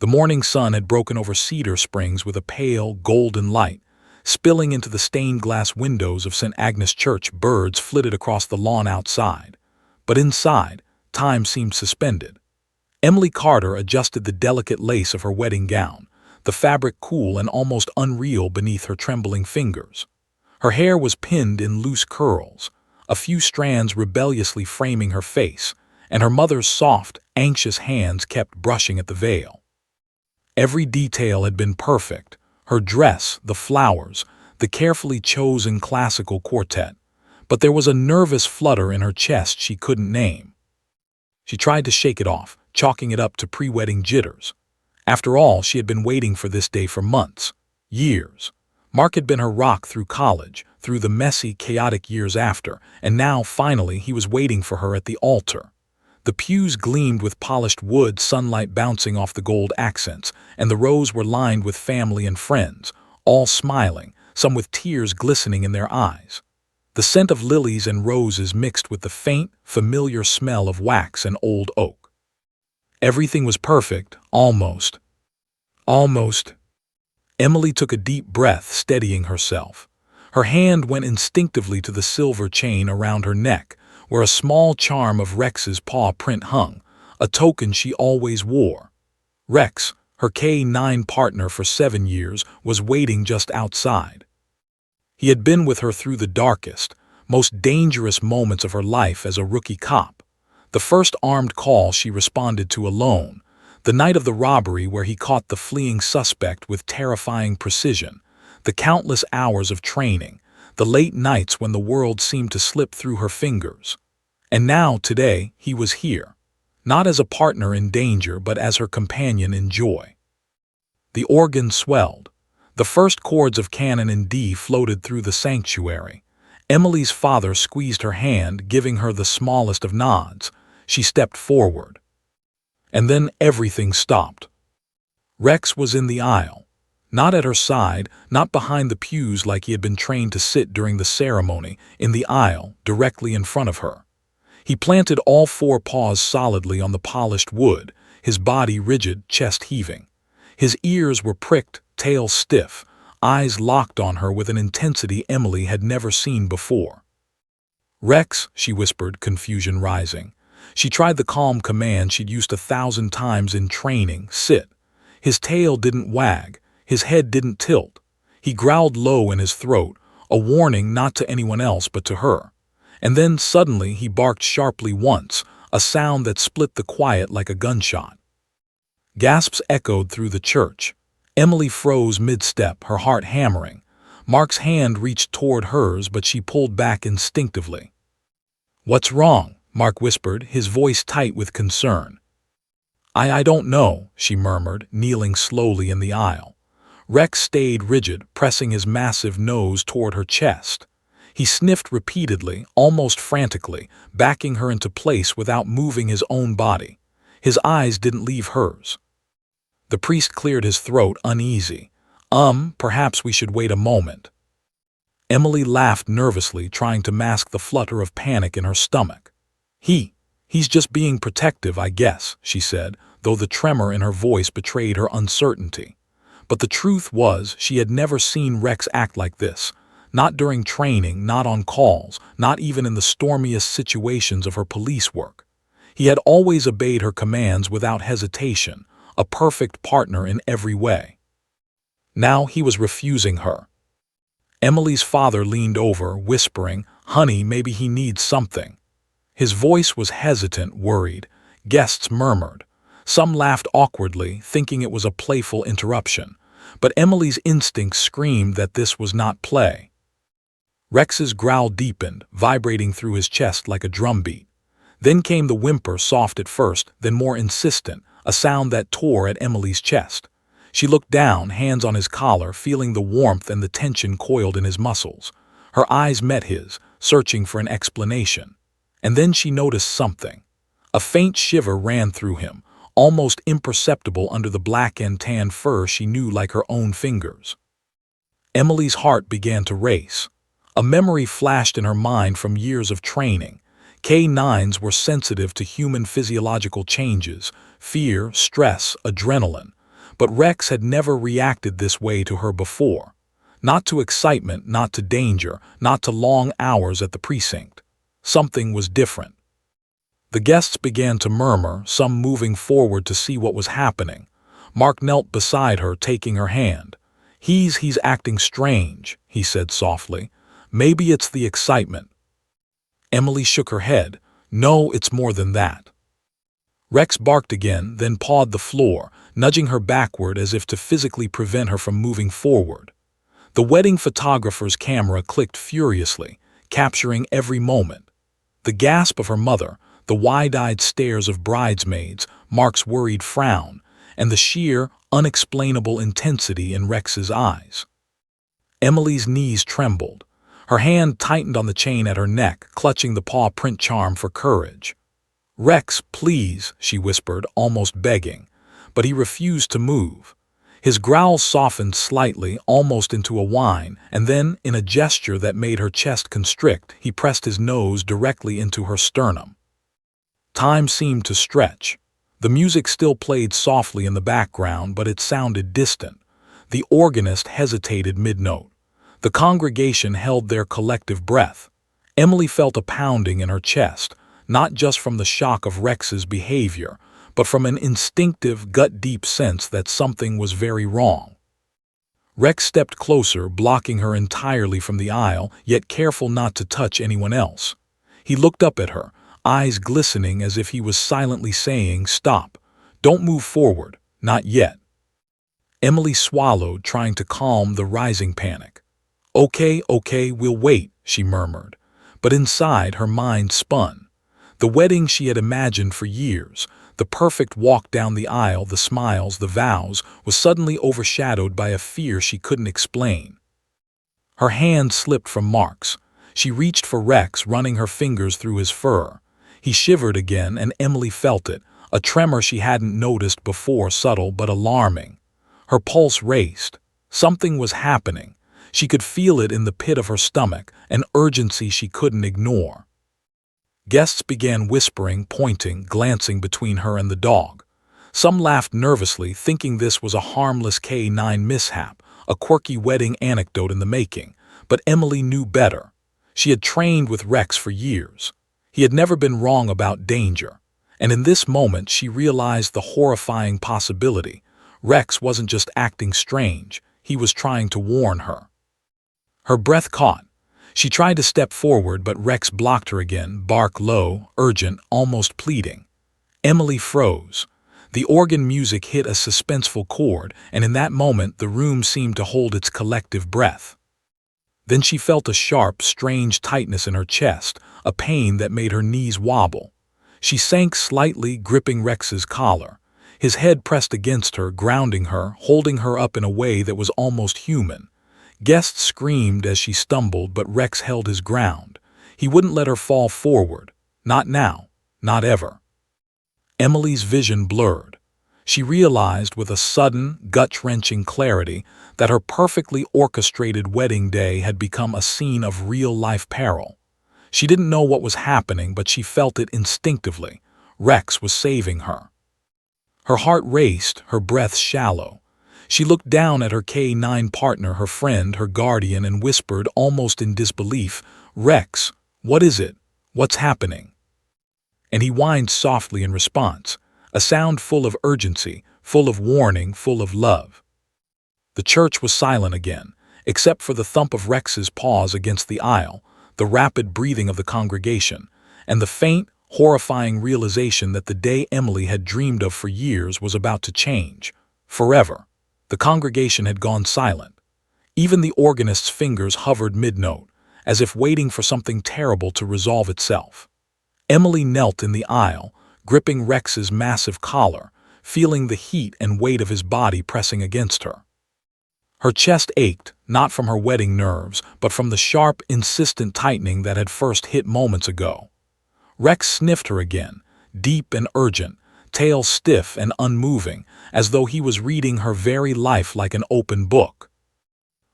The morning sun had broken over Cedar Springs with a pale, golden light. Spilling into the stained glass windows of St. Agnes Church, birds flitted across the lawn outside. But inside, time seemed suspended. Emily Carter adjusted the delicate lace of her wedding gown, the fabric cool and almost unreal beneath her trembling fingers. Her hair was pinned in loose curls, a few strands rebelliously framing her face, and her mother's soft, anxious hands kept brushing at the veil. Every detail had been perfect: her dress, the flowers, the carefully chosen classical quartet. But there was a nervous flutter in her chest she couldn't name. She tried to shake it off, chalking it up to pre-wedding jitters. After all, she had been waiting for this day for months, years. Mark had been her rock through college, through the messy, chaotic years after, and now, finally, he was waiting for her at the altar. The pews gleamed with polished wood, sunlight bouncing off the gold accents, and the rows were lined with family and friends, all smiling, some with tears glistening in their eyes. The scent of lilies and roses mixed with the faint, familiar smell of wax and old oak. Everything was perfect, almost. Almost. Emily took a deep breath, steadying herself. Her hand went instinctively to the silver chain around her neck, where a small charm of Rex's paw print hung, a token she always wore. Rex, her K-9 partner for 7 years, was waiting just outside. He had been with her through the darkest, most dangerous moments of her life as a rookie cop. The first armed call she responded to alone, the night of the robbery where he caught the fleeing suspect with terrifying precision, the countless hours of training, the late nights when the world seemed to slip through her fingers. And now, today, he was here, not as a partner in danger but as her companion in joy. The organ swelled. The first chords of Canon in D floated through the sanctuary. Emily's father squeezed her hand, giving her the smallest of nods. She stepped forward. And then everything stopped. Rex was in the aisle. Not at her side, not behind the pews like he had been trained to sit during the ceremony, in the aisle, directly in front of her. He planted all 4 paws solidly on the polished wood, his body rigid, chest heaving. His ears were pricked, tail stiff, eyes locked on her with an intensity Emily had never seen before. "Rex," she whispered, confusion rising. She tried the calm command she'd used 1,000 times in training: sit. His tail didn't wag, his head didn't tilt. He growled low in his throat, a warning not to anyone else but to her. And then suddenly he barked sharply once, a sound that split the quiet like a gunshot. Gasps echoed through the church. Emily froze mid-step, her heart hammering. Mark's hand reached toward hers, but she pulled back instinctively. "What's wrong?" Mark whispered, his voice tight with concern. I don't know," she murmured, kneeling slowly in the aisle. Rex stayed rigid, pressing his massive nose toward her chest. He sniffed repeatedly, almost frantically, backing her into place without moving his own body. His eyes didn't leave hers. The priest cleared his throat, uneasy. Perhaps we should wait a moment." Emily laughed nervously, trying to mask the flutter of panic in her stomach. He's just being protective, I guess," she said, though the tremor in her voice betrayed her uncertainty. But the truth was, she had never seen Rex act like this. Not during training, not on calls, not even in the stormiest situations of her police work. He had always obeyed her commands without hesitation, a perfect partner in every way. Now he was refusing her. Emily's father leaned over, whispering, "Honey, maybe he needs something." His voice was hesitant, worried. Guests murmured. Some laughed awkwardly, thinking it was a playful interruption. But Emily's instinct screamed that this was not play. Rex's growl deepened, vibrating through his chest like a drumbeat. Then came the whimper, soft at first, then more insistent, a sound that tore at Emily's chest. She looked down, hands on his collar, feeling the warmth and the tension coiled in his muscles. Her eyes met his, searching for an explanation. And then she noticed something. A faint shiver ran through him, almost imperceptible under the black and tan fur she knew like her own fingers. Emily's heart began to race. A memory flashed in her mind from years of training. K-9s were sensitive to human physiological changes: fear, stress, adrenaline. but Rex had never reacted this way to her before. Not to excitement, not to danger, not to long hours at the precinct. Something was different. The guests began to murmur, some moving forward to see what was happening. Mark knelt beside her, taking her hand. He's acting strange," he said softly. "Maybe it's the excitement." Emily shook her head. "No, it's more than that." Rex barked again, then pawed the floor, nudging her backward as if to physically prevent her from moving forward. The wedding photographer's camera clicked furiously, capturing every moment. The gasp of her mother, the wide-eyed stares of bridesmaids, Mark's worried frown, and the sheer, unexplainable intensity in Rex's eyes. Emily's knees trembled. Her hand tightened on the chain at her neck, clutching the paw print charm for courage. "Rex, please," she whispered, almost begging, but he refused to move. His growl softened slightly, almost into a whine, and then, in a gesture that made her chest constrict, he pressed his nose directly into her sternum. Time seemed to stretch. The music still played softly in the background, but it sounded distant. The organist hesitated mid-note. The congregation held their collective breath. Emily felt a pounding in her chest, not just from the shock of Rex's behavior, but from an instinctive, gut-deep sense that something was very wrong. Rex stepped closer, blocking her entirely from the aisle, yet careful not to touch anyone else. He looked up at her, eyes glistening as if he was silently saying, "Stop. Don't move forward. Not yet." Emily swallowed, trying to calm the rising panic. Okay, we'll wait," she murmured. But inside, her mind spun. The wedding she had imagined for years, the perfect walk down the aisle, the smiles, the vows, was suddenly overshadowed by a fear she couldn't explain. Her hand slipped from Mark's. She reached for Rex, running her fingers through his fur. He shivered again, and Emily felt it, a tremor she hadn't noticed before, subtle but alarming. Her pulse raced. Something was happening. She could feel it in the pit of her stomach, an urgency she couldn't ignore. Guests began whispering, pointing, glancing between her and the dog. Some laughed nervously, thinking this was a harmless K9 mishap, a quirky wedding anecdote in the making. But Emily knew better. She had trained with Rex for years. He had never been wrong about danger. And in this moment she realized the horrifying possibility. Rex wasn't just acting strange, he was trying to warn her. Her breath caught. She tried to step forward, but Rex blocked her again, bark low, urgent, almost pleading. Emily froze. The organ music hit a suspenseful chord, and in that moment the room seemed to hold its collective breath. Then she felt a sharp, strange tightness in her chest, a pain that made her knees wobble. She sank slightly, gripping Rex's collar. His head pressed against her, grounding her, holding her up in a way that was almost human. Guests screamed as she stumbled, but Rex held his ground. He wouldn't let her fall forward. Not now. Not ever. Emily's vision blurred. She realized with a sudden, gut-wrenching clarity that her perfectly orchestrated wedding day had become a scene of real-life peril. She didn't know what was happening, but she felt it instinctively. Rex was saving her. Her heart raced, her breath shallow. She looked down at her K9 partner, her friend, her guardian, and whispered, almost in disbelief, "Rex, what is it? What's happening?" And he whined softly in response, a sound full of urgency, full of warning, full of love. The church was silent again, except for the thump of Rex's paws against the aisle, the rapid breathing of the congregation, and the faint, horrifying realization that the day Emily had dreamed of for years was about to change, forever. The congregation had gone silent. Even the organist's fingers hovered mid-note, as if waiting for something terrible to resolve itself. Emily knelt in the aisle, gripping Rex's massive collar, feeling the heat and weight of his body pressing against her. Her chest ached, not from her wedding nerves, but from the sharp, insistent tightening that had first hit moments ago. Rex sniffed her again, deep and urgent, tail stiff and unmoving, as though he was reading her very life like an open book.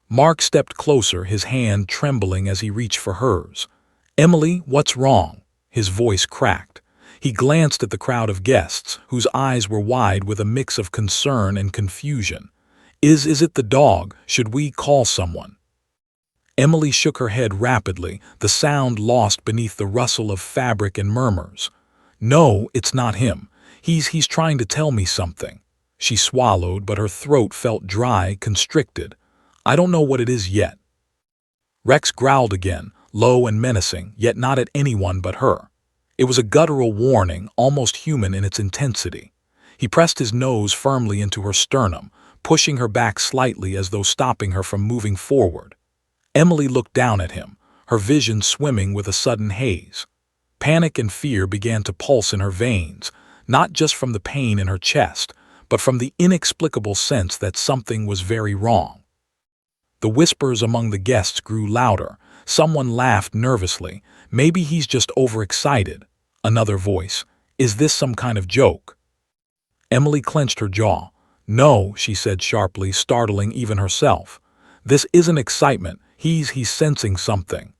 Mark stepped closer, his hand trembling as he reached for hers. "Emily, what's wrong?" His voice cracked. He glanced at the crowd of guests, whose eyes were wide with a mix of concern and confusion. Is it the dog? Should we call someone?" Emily shook her head rapidly, the sound lost beneath the rustle of fabric and murmurs. "No, it's not him. He's trying to tell me something." She swallowed, but her throat felt dry, constricted. "I don't know what it is yet." Rex growled again, low and menacing, yet not at anyone but her. It was a guttural warning, almost human in its intensity. He pressed his nose firmly into her sternum, pushing her back slightly as though stopping her from moving forward. Emily looked down at him, her vision swimming with a sudden haze. Panic and fear began to pulse in her veins, not just from the pain in her chest, but from the inexplicable sense that something was very wrong. The whispers among the guests grew louder. Someone laughed nervously. "Maybe he's just overexcited." Another voice, "Is this some kind of joke?" Emily clenched her jaw. "No," she said sharply, startling even herself. "This isn't excitement. He's sensing something."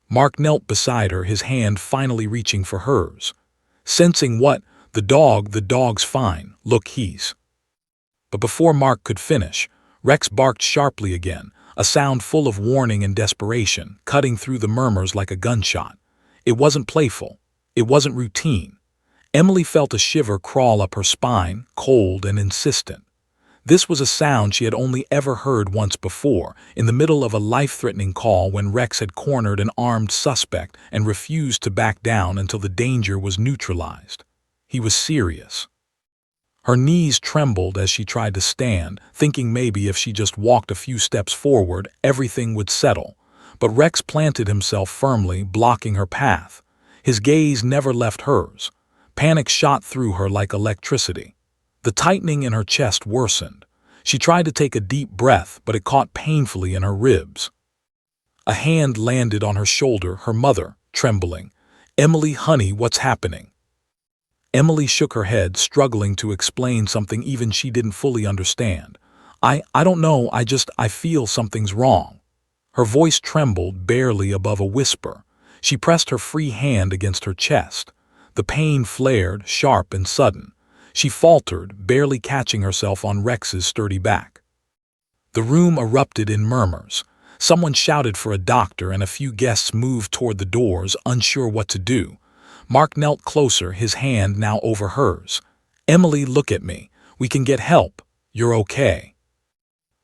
Mark knelt beside her, his hand finally reaching for hers. "Sensing what?" The dog's fine. Look, he's..." But before Mark could finish, Rex barked sharply again, a sound full of warning and desperation, cutting through the murmurs like a gunshot. It wasn't playful. It wasn't routine. Emily felt a shiver crawl up her spine, cold and insistent. This was a sound she had only ever heard once before, in the middle of a life-threatening call when Rex had cornered an armed suspect and refused to back down until the danger was neutralized. He was serious. Her knees trembled as she tried to stand, thinking maybe if she just walked a few steps forward, everything would settle. But Rex planted himself firmly, blocking her path. His gaze never left hers. Panic shot through her like electricity. The tightening in her chest worsened. She tried to take a deep breath, but it caught painfully in her ribs. A hand landed on her shoulder, her mother, trembling. "Emily, honey, what's happening?" Emily shook her head, struggling to explain something even she didn't fully understand. I don't know, I feel something's wrong." Her voice trembled, barely above a whisper. She pressed her free hand against her chest. The pain flared, sharp and sudden. She faltered, barely catching herself on Rex's sturdy back. The room erupted in murmurs. Someone shouted for a doctor and a few guests moved toward the doors, unsure what to do. Mark knelt closer, his hand now over hers. "Emily, look at me. We can get help. You're okay."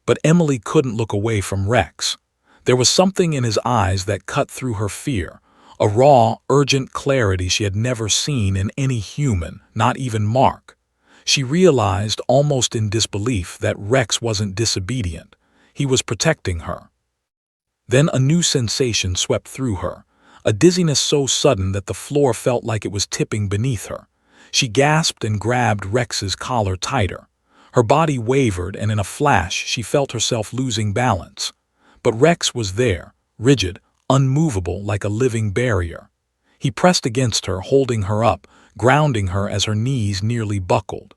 But Emily couldn't look away from Rex. There was something in his eyes that cut through her fear, a raw, urgent clarity she had never seen in any human, not even Mark. She realized, almost in disbelief, that Rex wasn't disobedient. He was protecting her. Then a new sensation swept through her, a dizziness so sudden that the floor felt like it was tipping beneath her. She gasped and grabbed Rex's collar tighter. Her body wavered, and in a flash she felt herself losing balance. But Rex was there, rigid, unmovable like a living barrier. He pressed against her, holding her up, grounding her as her knees nearly buckled.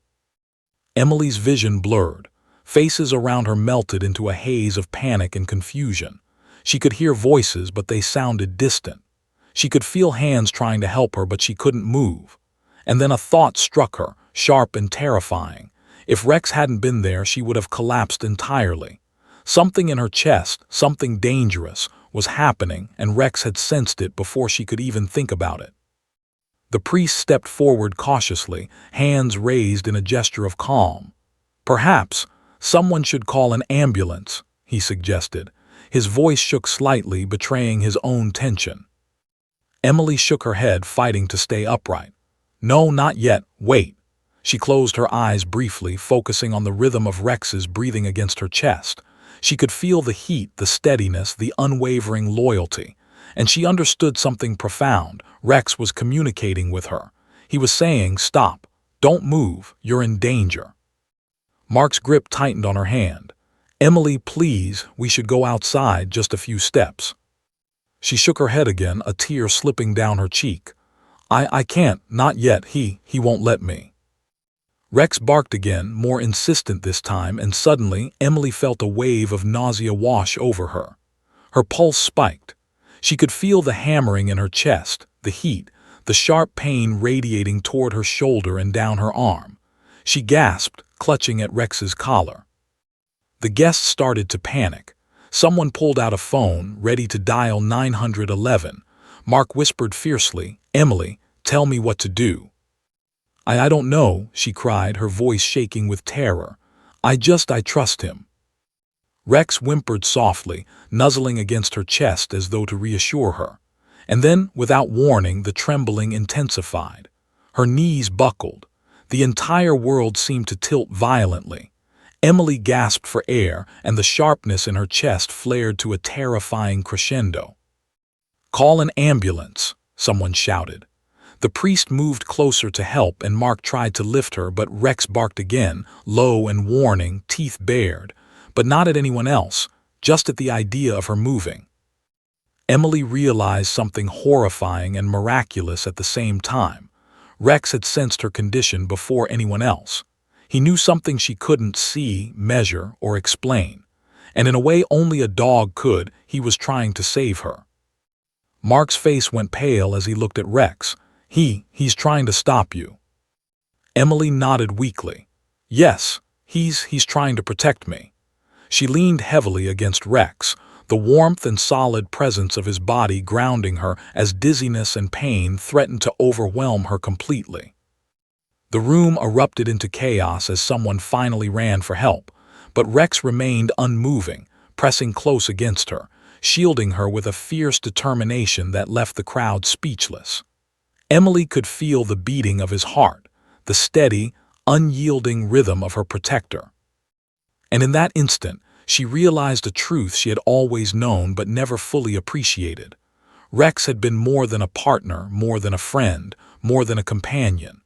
Emily's vision blurred. Faces around her melted into a haze of panic and confusion. She could hear voices, but they sounded distant. She could feel hands trying to help her, but she couldn't move. And then a thought struck her, sharp and terrifying. If Rex hadn't been there, she would have collapsed entirely. Something in her chest, something dangerous, was happening, and Rex had sensed it before she could even think about it. The priest stepped forward cautiously, hands raised in a gesture of calm. "Perhaps someone should call an ambulance," he suggested. His voice shook slightly, betraying his own tension. Emily shook her head, fighting to stay upright. "No, not yet. Wait." She closed her eyes briefly, focusing on the rhythm of Rex's breathing against her chest. She could feel the heat, the steadiness, the unwavering loyalty. And she understood something profound. Rex was communicating with her. He was saying, "Stop. Don't move. You're in danger." Mark's grip tightened on her hand. "Emily, please, we should go outside just a few steps." She shook her head again, a tear slipping down her cheek. I can't, not yet. He won't let me." Rex barked again, more insistent this time, and suddenly Emily felt a wave of nausea wash over her. Her pulse spiked. She could feel the hammering in her chest, the heat, the sharp pain radiating toward her shoulder and down her arm. She gasped, clutching at Rex's collar. The guests started to panic. Someone pulled out a phone, ready to dial 911. Mark whispered fiercely, "Emily, tell me what to do." I don't know," she cried, her voice shaking with terror. I trust him." Rex whimpered softly, nuzzling against her chest as though to reassure her. And then, without warning, the trembling intensified. Her knees buckled. The entire world seemed to tilt violently. Emily gasped for air, and the sharpness in her chest flared to a terrifying crescendo. "Call an ambulance," someone shouted. The priest moved closer to help, and Mark tried to lift her, but Rex barked again, low and warning, teeth bared. But not at anyone else, just at the idea of her moving. Emily realized something horrifying and miraculous at the same time. Rex had sensed her condition before anyone else. He knew something she couldn't see, measure, or explain. And in a way only a dog could, he was trying to save her. Mark's face went pale as he looked at Rex. He's trying to stop you." Emily nodded weakly. "Yes, he's trying to protect me." She leaned heavily against Rex, the warmth and solid presence of his body grounding her as dizziness and pain threatened to overwhelm her completely. The room erupted into chaos as someone finally ran for help, but Rex remained unmoving, pressing close against her, shielding her with a fierce determination that left the crowd speechless. Emily could feel the beating of his heart, the steady, unyielding rhythm of her protector. And in that instant, she realized a truth she had always known but never fully appreciated. Rex had been more than a partner, more than a friend, more than a companion.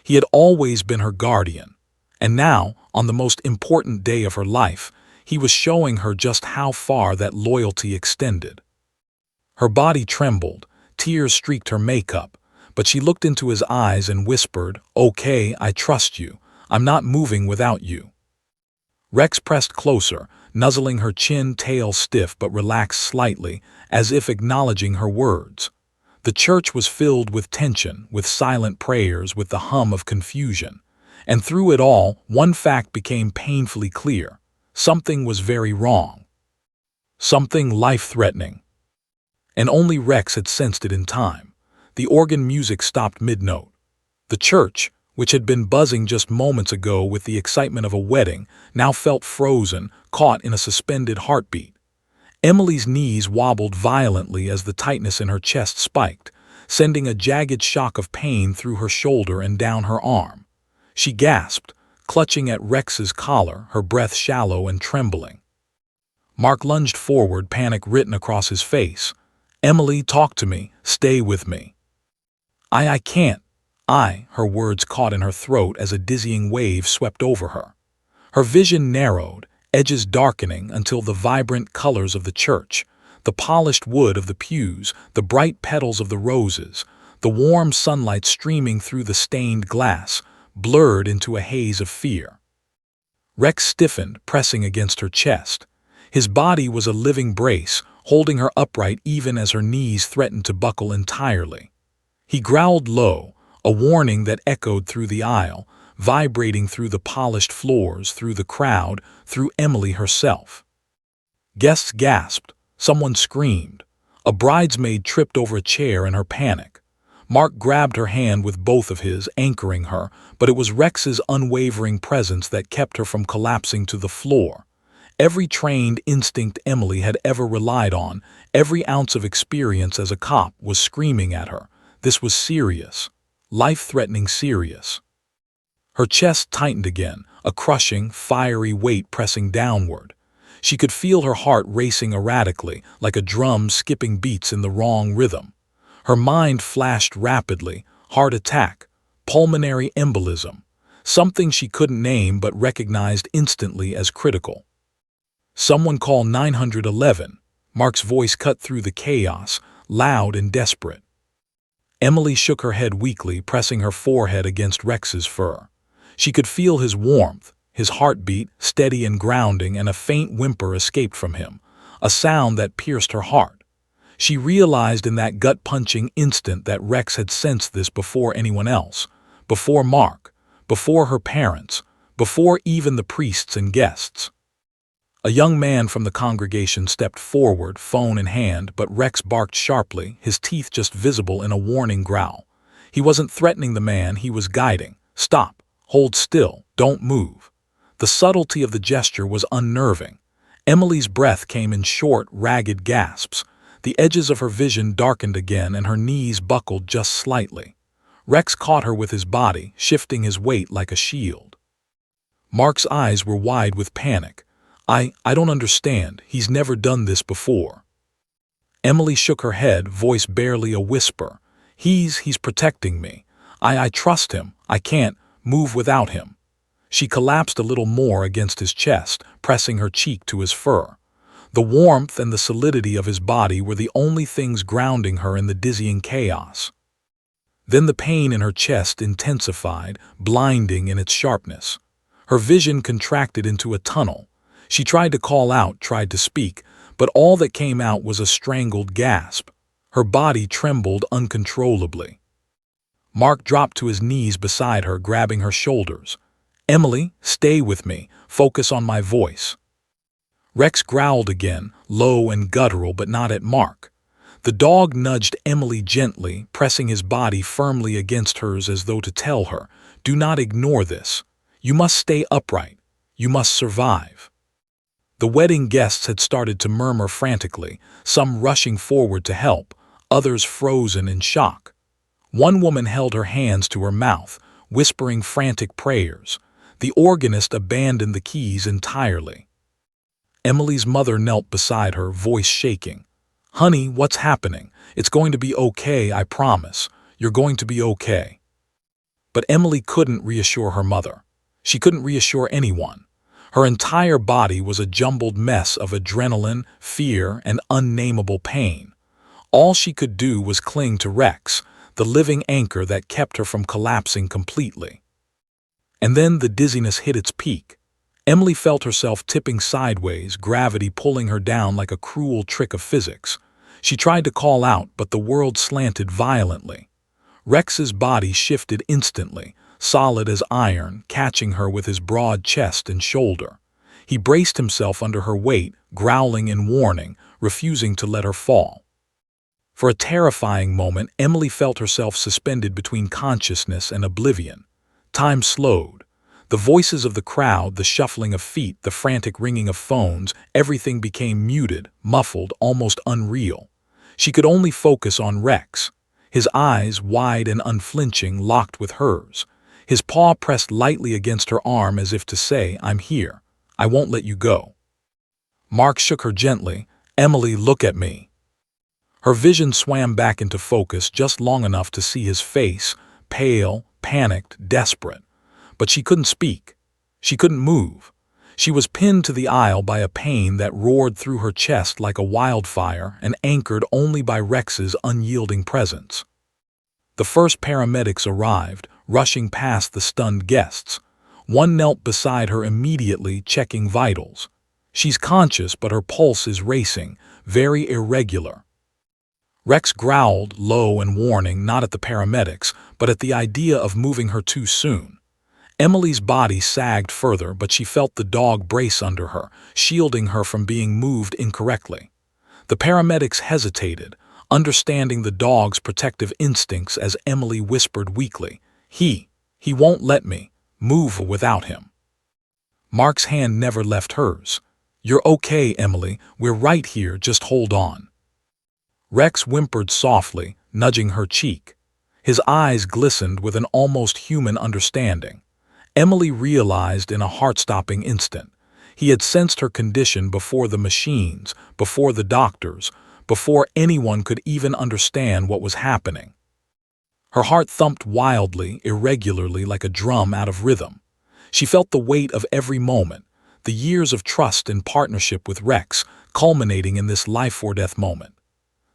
He had always been her guardian. And now, on the most important day of her life, he was showing her just how far that loyalty extended. Her body trembled, tears streaked her makeup, but she looked into his eyes and whispered, "Okay, I trust you. I'm not moving without you." Rex pressed closer, nuzzling her chin, tail stiff but relaxed slightly, as if acknowledging her words. The church was filled with tension, with silent prayers, with the hum of confusion. And through it all, one fact became painfully clear. Something was very wrong. Something life-threatening. And only Rex had sensed it in time. The organ music stopped mid-note. The church, which had been buzzing just moments ago with the excitement of a wedding, now felt frozen, caught in a suspended heartbeat. Emily's knees wobbled violently as the tightness in her chest spiked, sending a jagged shock of pain through her shoulder and down her arm. She gasped, clutching at Rex's collar, her breath shallow and trembling. Mark lunged forward, panic written across his face. "Emily, talk to me. Stay with me." I can't. Her words caught in her throat as a dizzying wave swept over her. Her vision narrowed, edges darkening until the vibrant colors of the church, the polished wood of the pews, the bright petals of the roses, the warm sunlight streaming through the stained glass, blurred into a haze of fear. Rex stiffened, pressing against her chest. His body was a living brace, holding her upright even as her knees threatened to buckle entirely. He growled low, a warning that echoed through the aisle, vibrating through the polished floors, through the crowd, through Emily herself. Guests gasped. Someone screamed. A bridesmaid tripped over a chair in her panic. Mark grabbed her hand with both of his, anchoring her, but it was Rex's unwavering presence that kept her from collapsing to the floor. Every trained instinct Emily had ever relied on, every ounce of experience as a cop, was screaming at her. This was serious. Life-threatening serious. Her chest tightened again, a crushing, fiery weight pressing downward. She could feel her heart racing erratically, like a drum skipping beats in the wrong rhythm. Her mind flashed rapidly: heart attack, pulmonary embolism, something she couldn't name but recognized instantly as critical. "Someone call 911. Mark's voice cut through the chaos, loud and desperate. Emily shook her head weakly, pressing her forehead against Rex's fur. She could feel his warmth, his heartbeat, steady and grounding, and a faint whimper escaped from him, a sound that pierced her heart. She realized in that gut-punching instant that Rex had sensed this before anyone else, before Mark, before her parents, before even the priests and guests. A young man from the congregation stepped forward, phone in hand, but Rex barked sharply, his teeth just visible in a warning growl. He wasn't threatening the man, he was guiding. Stop, hold still, don't move. The subtlety of the gesture was unnerving. Emily's breath came in short, ragged gasps. The edges of her vision darkened again and her knees buckled just slightly. Rex caught her with his body, shifting his weight like a shield. Mark's eyes were wide with panic. I don't understand. He's never done this before. Emily shook her head, voice barely a whisper. He's protecting me. I trust him. I can't move without him. She collapsed a little more against his chest, pressing her cheek to his fur. The warmth and the solidity of his body were the only things grounding her in the dizzying chaos. Then the pain in her chest intensified, blinding in its sharpness. Her vision contracted into a tunnel. She tried to call out, tried to speak, but all that came out was a strangled gasp. Her body trembled uncontrollably. Mark dropped to his knees beside her, grabbing her shoulders. Emily, stay with me. Focus on my voice. Rex growled again, low and guttural, but not at Mark. The dog nudged Emily gently, pressing his body firmly against hers as though to tell her, do not ignore this. You must stay upright. You must survive. The wedding guests had started to murmur frantically, some rushing forward to help, others frozen in shock. One woman held her hands to her mouth, whispering frantic prayers. The organist abandoned the keys entirely. Emily's mother knelt beside her, voice shaking. Honey, what's happening? It's going to be okay, I promise. You're going to be okay. But Emily couldn't reassure her mother. She couldn't reassure anyone. Her entire body was a jumbled mess of adrenaline, fear, and unnameable pain. All she could do was cling to Rex, the living anchor that kept her from collapsing completely. And then the dizziness hit its peak. Emily felt herself tipping sideways, gravity pulling her down like a cruel trick of physics. She tried to call out, but the world slanted violently. Rex's body shifted instantly, solid as iron, catching her with his broad chest and shoulder. He braced himself under her weight, growling in warning, refusing to let her fall. For a terrifying moment, Emily felt herself suspended between consciousness and oblivion. Time slowed. The voices of the crowd, the shuffling of feet, the frantic ringing of phones, everything became muted, muffled, almost unreal. She could only focus on Rex. His eyes, wide and unflinching, locked with hers. His paw pressed lightly against her arm as if to say, I'm here. I won't let you go. Mark shook her gently. Emily, look at me. Her vision swam back into focus just long enough to see his face, pale, panicked, desperate. But she couldn't speak. She couldn't move. She was pinned to the aisle by a pain that roared through her chest like a wildfire and anchored only by Rex's unyielding presence. The first paramedics arrived, rushing past the stunned guests. One knelt beside her immediately, checking vitals. She's conscious, but her pulse is racing, very irregular. Rex growled, low and warning, not at the paramedics, but at the idea of moving her too soon. Emily's body sagged further, but she felt the dog brace under her, shielding her from being moved incorrectly. The paramedics hesitated, understanding the dog's protective instincts as Emily whispered weakly, He won't let me move without him. Mark's hand never left hers. You're okay, Emily, we're right here, just hold on. Rex whimpered softly, nudging her cheek. His eyes glistened with an almost human understanding. Emily realized in a heart-stopping instant. He had sensed her condition before the machines, before the doctors, before anyone could even understand what was happening. Her heart thumped wildly, irregularly, like a drum out of rhythm. She felt the weight of every moment, the years of trust and partnership with Rex, culminating in this life-or-death moment.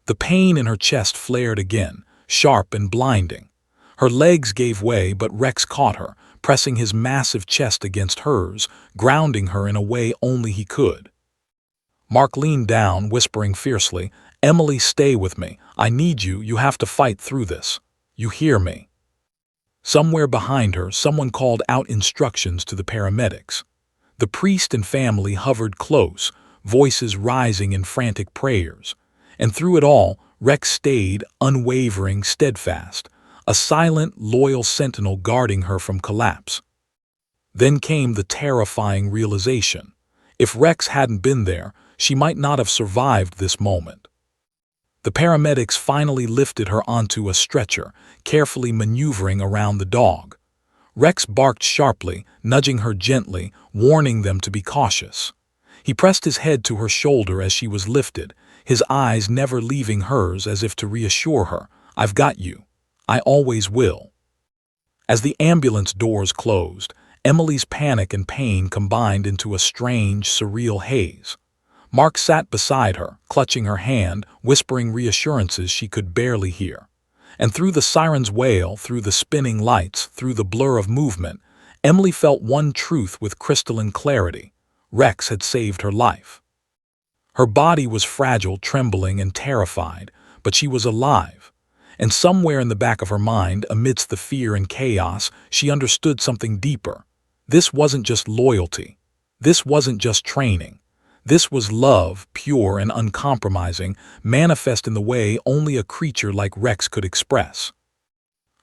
The pain in her chest flared again, sharp and blinding. Her legs gave way, but Rex caught her, pressing his massive chest against hers, grounding her in a way only he could. Mark leaned down, whispering fiercely, Emily, stay with me. I need you. You have to fight through this. You hear me?" Somewhere behind her, someone called out instructions to the paramedics. The priest and family hovered close, voices rising in frantic prayers. And through it all, Rex stayed, unwavering, steadfast, a silent, loyal sentinel guarding her from collapse. Then came the terrifying realization. If Rex hadn't been there, she might not have survived this moment. The paramedics finally lifted her onto a stretcher, carefully maneuvering around the dog. Rex barked sharply, nudging her gently, warning them to be cautious. He pressed his head to her shoulder as she was lifted, his eyes never leaving hers as if to reassure her, "I've got you. I always will." As the ambulance doors closed, Emily's panic and pain combined into a strange, surreal haze. Mark sat beside her, clutching her hand, whispering reassurances she could barely hear. And through the siren's wail, through the spinning lights, through the blur of movement, Emily felt one truth with crystalline clarity. Rex had saved her life. Her body was fragile, trembling, and terrified, but she was alive. And somewhere in the back of her mind, amidst the fear and chaos, she understood something deeper. This wasn't just loyalty. This wasn't just training. This was love, pure and uncompromising, manifest in the way only a creature like Rex could express.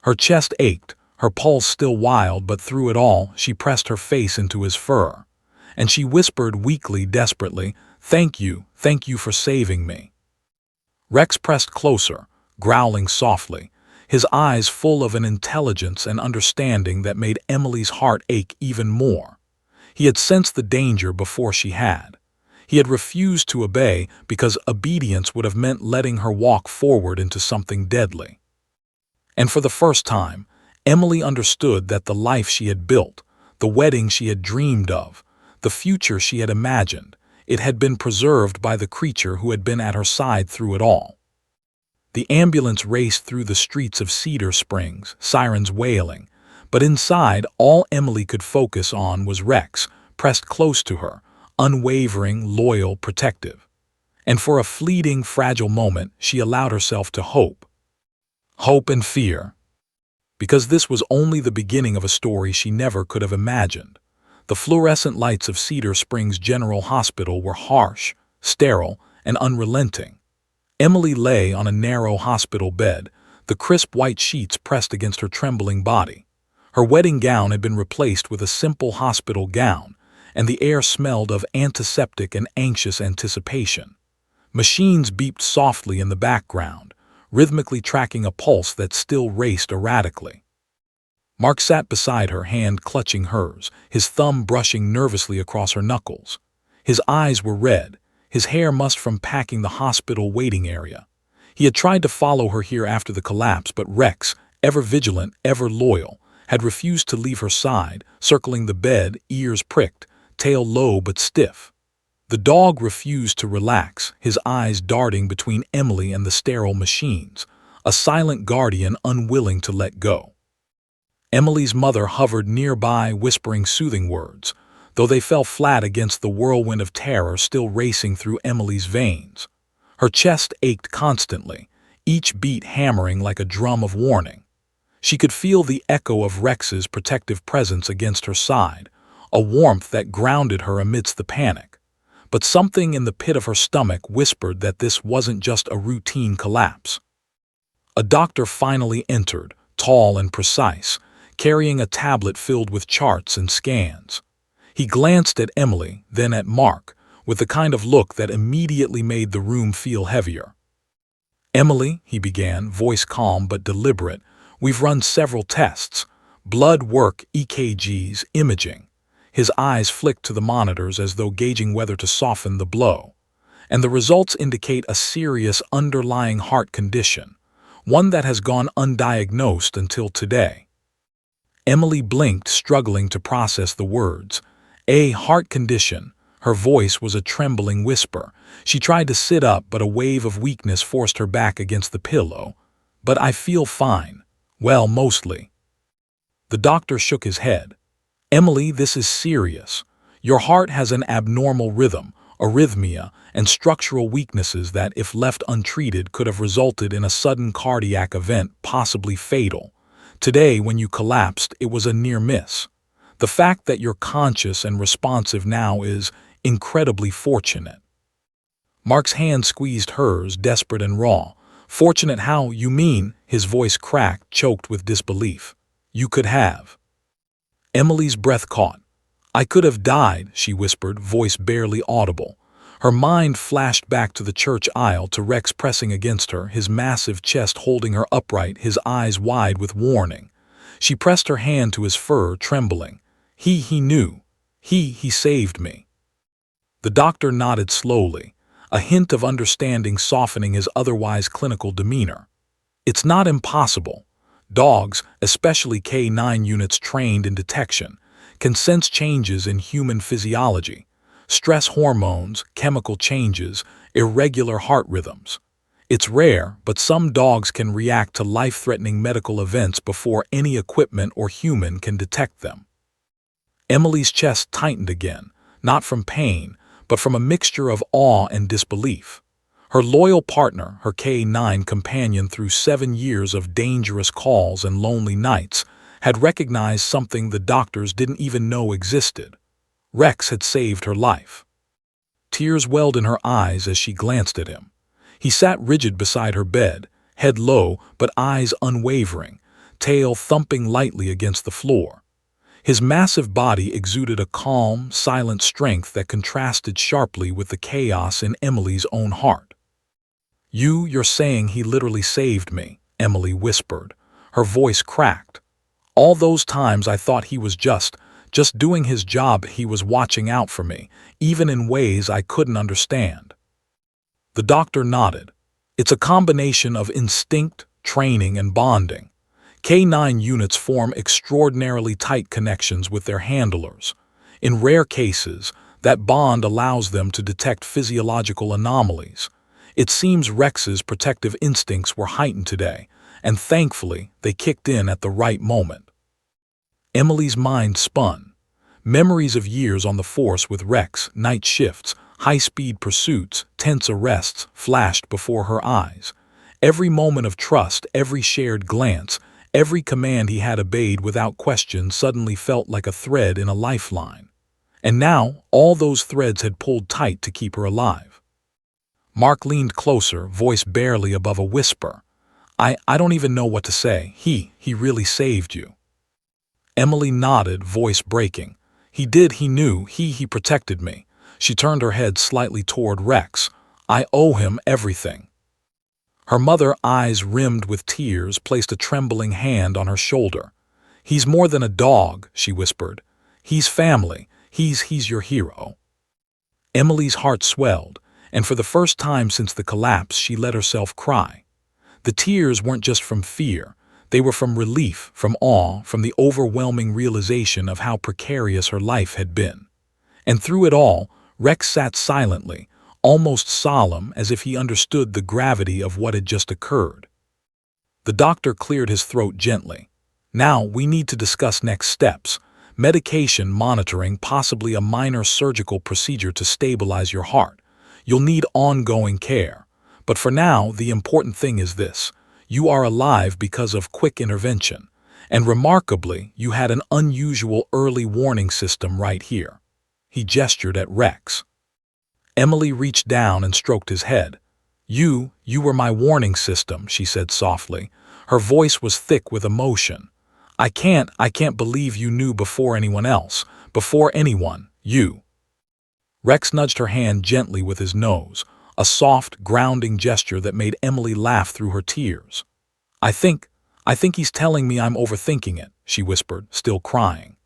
Her chest ached, her pulse still wild, but through it all, she pressed her face into his fur. And she whispered weakly, desperately, thank you for saving me." Rex pressed closer, growling softly, his eyes full of an intelligence and understanding that made Emily's heart ache even more. He had sensed the danger before she had. He had refused to obey because obedience would have meant letting her walk forward into something deadly. And for the first time, Emily understood that the life she had built, the wedding she had dreamed of, the future she had imagined, it had been preserved by the creature who had been at her side through it all. The ambulance raced through the streets of Cedar Springs, sirens wailing, but inside all Emily could focus on was Rex, pressed close to her, unwavering, loyal, protective. And for a fleeting, fragile moment, she allowed herself to hope. Hope and fear. Because this was only the beginning of a story she never could have imagined. The fluorescent lights of Cedar Springs General Hospital were harsh, sterile, and unrelenting. Emily lay on a narrow hospital bed, the crisp white sheets pressed against her trembling body. Her wedding gown had been replaced with a simple hospital gown, and the air smelled of antiseptic and anxious anticipation. Machines beeped softly in the background, rhythmically tracking a pulse that still raced erratically. Mark sat beside her, hand clutching hers, his thumb brushing nervously across her knuckles. His eyes were red, his hair mussed from packing the hospital waiting area. He had tried to follow her here after the collapse, but Rex, ever vigilant, ever loyal, had refused to leave her side, circling the bed, ears pricked, tail low but stiff. The dog refused to relax, his eyes darting between Emily and the sterile machines, a silent guardian unwilling to let go. Emily's mother hovered nearby, whispering soothing words, though they fell flat against the whirlwind of terror still racing through Emily's veins. Her chest ached constantly, each beat hammering like a drum of warning. She could feel the echo of Rex's protective presence against her side, a warmth that grounded her amidst the panic. But something in the pit of her stomach whispered that this wasn't just a routine collapse. A doctor finally entered, tall and precise, carrying a tablet filled with charts and scans. He glanced at Emily, then at Mark, with the kind of look that immediately made the room feel heavier. "Emily," he began, voice calm but deliberate, "we've run several tests. Blood work, EKGs, imaging." His eyes flicked to the monitors as though gauging whether to soften the blow. And the results indicate a serious underlying heart condition, one that has gone undiagnosed until today. Emily blinked, struggling to process the words. "A heart condition." Her voice was a trembling whisper. She tried to sit up, but a wave of weakness forced her back against the pillow. "But I feel fine. Well, mostly." The doctor shook his head. "Emily, this is serious. Your heart has an abnormal rhythm, arrhythmia, and structural weaknesses that, if left untreated, could have resulted in a sudden cardiac event, possibly fatal. Today, when you collapsed, it was a near miss. The fact that you're conscious and responsive now is incredibly fortunate. Mark's hand squeezed hers, desperate and raw. Fortunate how, you mean? His voice cracked, choked with disbelief. You could have. Emily's breath caught. I could have died, she whispered, voice barely audible. Her mind flashed back to the church aisle, to Rex pressing against her, his massive chest holding her upright, his eyes wide with warning. She pressed her hand to his fur, trembling. He knew. He saved me. The doctor nodded slowly, a hint of understanding softening his otherwise clinical demeanor. It's not impossible. Dogs, especially K9 units trained in detection, can sense changes in human physiology, stress hormones, chemical changes, irregular heart rhythms. It's rare, but some dogs can react to life-threatening medical events before any equipment or human can detect them. Emily's chest tightened again, not from pain, but from a mixture of awe and disbelief. Her loyal partner, her K9 companion through 7 years of dangerous calls and lonely nights, had recognized something the doctors didn't even know existed. Rex had saved her life. Tears welled in her eyes as she glanced at him. He sat rigid beside her bed, head low but eyes unwavering, tail thumping lightly against the floor. His massive body exuded a calm, silent strength that contrasted sharply with the chaos in Emily's own heart. You're saying he literally saved me," Emily whispered. Her voice cracked. "All those times I thought he was just doing his job, he was watching out for me, even in ways I couldn't understand." The doctor nodded. "It's a combination of instinct, training, and bonding. K9 units form extraordinarily tight connections with their handlers. In rare cases, that bond allows them to detect physiological anomalies. It seems Rex's protective instincts were heightened today, and thankfully, they kicked in at the right moment." Emily's mind spun. Memories of years on the force with Rex, night shifts, high-speed pursuits, tense arrests flashed before her eyes. Every moment of trust, every shared glance, every command he had obeyed without question suddenly felt like a thread in a lifeline. And now, all those threads had pulled tight to keep her alive. Mark leaned closer, voice barely above a whisper. I don't even know what to say. He really saved you." Emily nodded, voice breaking. "He did, he knew, he protected me." She turned her head slightly toward Rex. "I owe him everything." Her mother, eyes rimmed with tears, placed a trembling hand on her shoulder. "He's more than a dog," she whispered. "He's family. He's your hero." Emily's heart swelled, and for the first time since the collapse she let herself cry. The tears weren't just from fear. They were from relief, from awe, from the overwhelming realization of how precarious her life had been. And through it all, Rex sat silently, almost solemn, as if he understood the gravity of what had just occurred. The doctor cleared his throat gently. "Now we need to discuss next steps. Medication monitoring, possibly a minor surgical procedure to stabilize your heart. You'll need ongoing care. But for now, the important thing is this. You are alive because of quick intervention. And remarkably, you had an unusual early warning system right here." He gestured at Rex. Emily reached down and stroked his head. You were my warning system," she said softly. Her voice was thick with emotion. I can't believe you knew before anyone else, before anyone, you." Rex nudged her hand gently with his nose, a soft, grounding gesture that made Emily laugh through her tears. I think he's telling me I'm overthinking it," she whispered, still crying.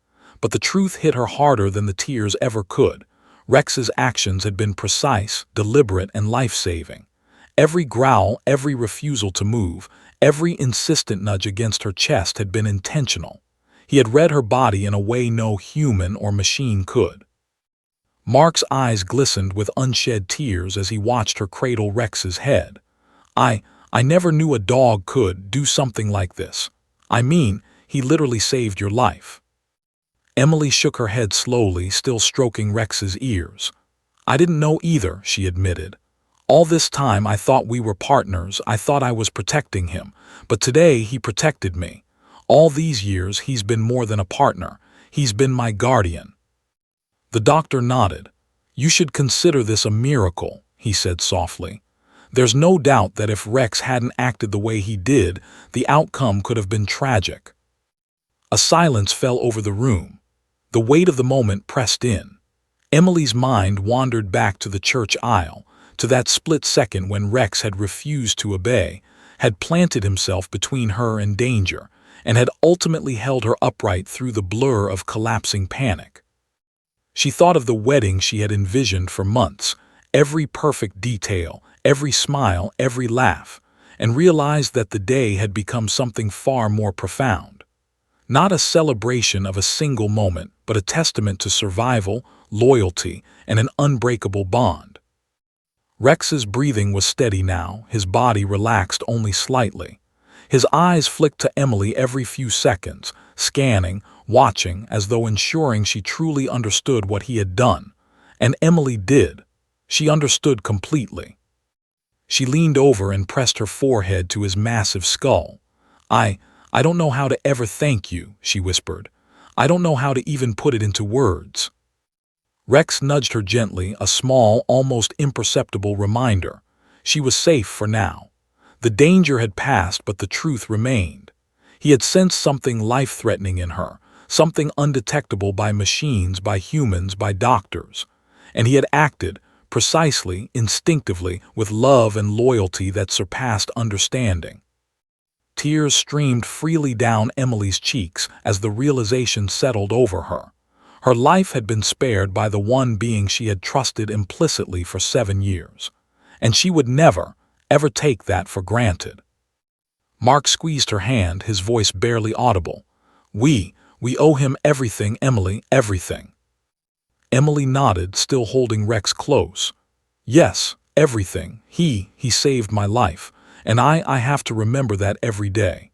But the truth hit her harder than the tears ever could. Rex's actions had been precise, deliberate, and life-saving. Every growl, every refusal to move, every insistent nudge against her chest had been intentional. He had read her body in a way no human or machine could. Mark's eyes glistened with unshed tears as he watched her cradle Rex's head. I never knew a dog could do something like this. I mean, he literally saved your life." Emily shook her head slowly, still stroking Rex's ears. I didn't know either, she admitted. All this time I thought we were partners, I thought I was protecting him, but today he protected me. All these years he's been more than a partner, he's been my guardian. The doctor nodded. You should consider this a miracle, he said softly. There's no doubt that if Rex hadn't acted the way he did, the outcome could have been tragic. A silence fell over the room. The weight of the moment pressed in. Emily's mind wandered back to the church aisle, to that split second when Rex had refused to obey, had planted himself between her and danger, and had ultimately held her upright through the blur of collapsing panic. She thought of the wedding she had envisioned for months, every perfect detail, every smile, every laugh, and realized that the day had become something far more profound. Not a celebration of a single moment, but a testament to survival, loyalty, and an unbreakable bond. Rex's breathing was steady now, his body relaxed only slightly. His eyes flicked to Emily every few seconds, scanning, watching, as though ensuring she truly understood what he had done. And Emily did. She understood completely. She leaned over and pressed her forehead to his massive skull. I don't know how to ever thank you, she whispered. I don't know how to even put it into words. Rex nudged her gently, a small, almost imperceptible reminder. She was safe for now. The danger had passed, but the truth remained. He had sensed something life-threatening in her, something undetectable by machines, by humans, by doctors. And he had acted, precisely, instinctively, with love and loyalty that surpassed understanding. Tears streamed freely down Emily's cheeks as the realization settled over her. Her life had been spared by the one being she had trusted implicitly for 7 years. And she would never, ever take that for granted. Mark squeezed her hand, his voice barely audible. We owe him everything, Emily, everything. Emily nodded, still holding Rex close. Yes, everything. He saved my life, and I have to remember that every day.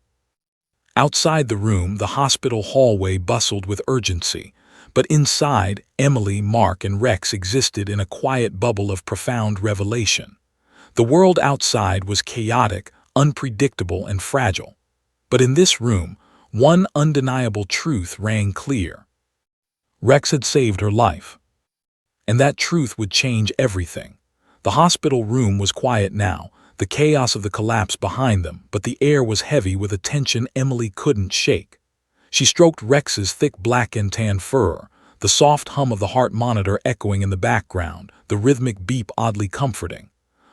Outside the room, the hospital hallway bustled with urgency. But inside, Emily, Mark, and Rex existed in a quiet bubble of profound revelation. The world outside was chaotic, unpredictable, and fragile. But in this room, one undeniable truth rang clear. Rex had saved her life. And that truth would change everything. The hospital room was quiet now, the chaos of the collapse behind them, but the air was heavy with a tension Emily couldn't shake. She stroked Rex's thick black and tan fur, the soft hum of the heart monitor echoing in the background, the rhythmic beep oddly comforting.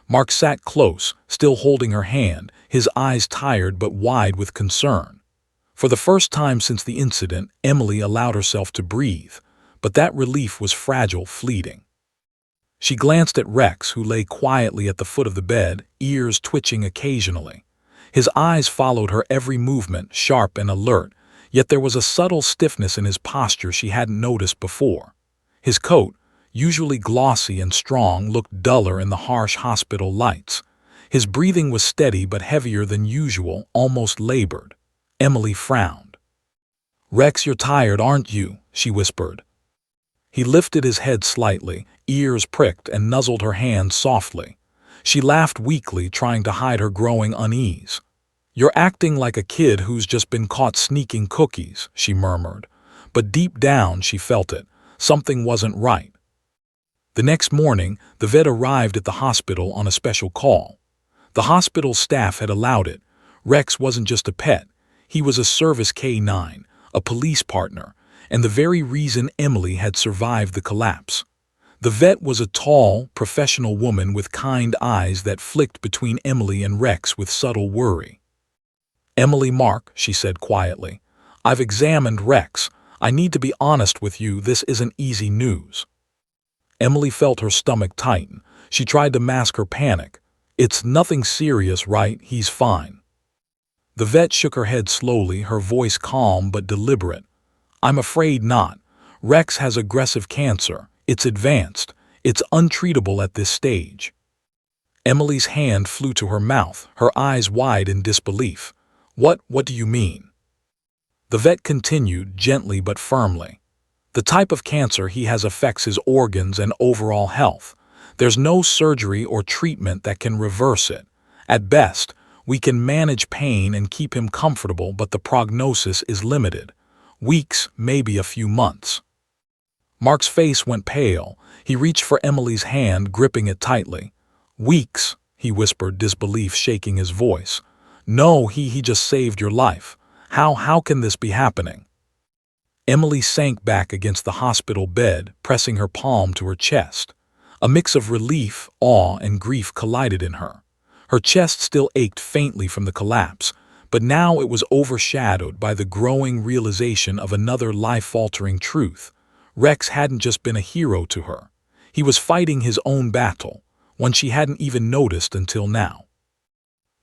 Mark sat close, still holding her hand, his eyes tired but wide with concern. For the first time since the incident, Emily allowed herself to breathe, but that relief was fragile, fleeting. She glanced at Rex, who lay quietly at the foot of the bed, ears twitching occasionally. His eyes followed her every movement, sharp and alert, yet there was a subtle stiffness in his posture she hadn't noticed before. His coat, usually glossy and strong, looked duller in the harsh hospital lights. His breathing was steady but heavier than usual, almost labored. Emily frowned. "Rex, you're tired, aren't you?" she whispered. He lifted his head slightly, ears pricked, and nuzzled her hand softly. She laughed weakly, trying to hide her growing unease. "You're acting like a kid who's just been caught sneaking cookies," she murmured. But deep down she felt it. Something wasn't right. The next morning, the vet arrived at the hospital on a special call. The hospital staff had allowed it. Rex wasn't just a pet. He was a service K-9, a police partner, and the very reason Emily had survived the collapse. The vet was a tall, professional woman with kind eyes that flicked between Emily and Rex with subtle worry. "Emily, Mark," she said quietly, "I've examined Rex. I need to be honest with you, this isn't easy news." Emily felt her stomach tighten. She tried to mask her panic. "It's nothing serious, right? He's fine." The vet shook her head slowly, her voice calm but deliberate. "I'm afraid not. Rex has aggressive cancer. It's advanced. It's untreatable at this stage." Emily's hand flew to her mouth, her eyes wide in disbelief. What do you mean?" The vet continued, gently but firmly. The type of cancer he has affects his organs and overall health. There's no surgery or treatment that can reverse it. At best, we can manage pain and keep him comfortable, but the prognosis is limited. Weeks, maybe a few months. Mark's face went pale. He reached for Emily's hand, gripping it tightly. Weeks, he whispered, disbelief shaking his voice. No, he just saved your life. How can this be happening? Emily sank back against the hospital bed, pressing her palm to her chest. A mix of relief, awe, and grief collided in her. Her chest still ached faintly from the collapse, but now it was overshadowed by the growing realization of another life-altering truth. Rex hadn't just been a hero to her. He was fighting his own battle, one she hadn't even noticed until now.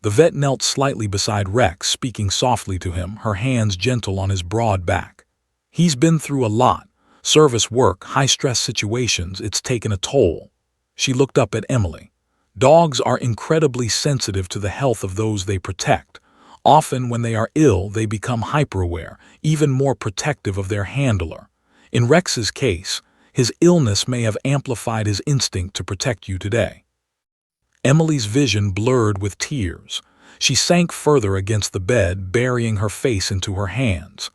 The vet knelt slightly beside Rex, speaking softly to him, her hands gentle on his broad back. He's been through a lot. Service work, high-stress situations, it's taken a toll. She looked up at Emily. Dogs are incredibly sensitive to the health of those they protect. Often when they are ill, they become hyper-aware, even more protective of their handler. In Rex's case, his illness may have amplified his instinct to protect you today. Emily's vision blurred with tears. She sank further against the bed, burying her face into her hands.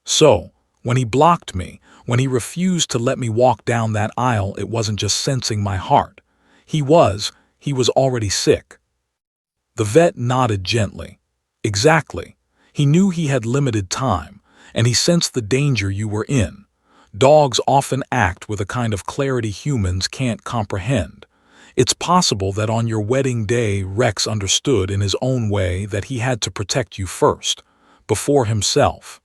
So, when he blocked me, when he refused to let me walk down that aisle, it wasn't just sensing my heart. He was already sick. The vet nodded gently. Exactly. He knew he had limited time, and he sensed the danger you were in. Dogs often act with a kind of clarity humans can't comprehend. It's possible that on your wedding day, Rex understood in his own way that he had to protect you first, before himself.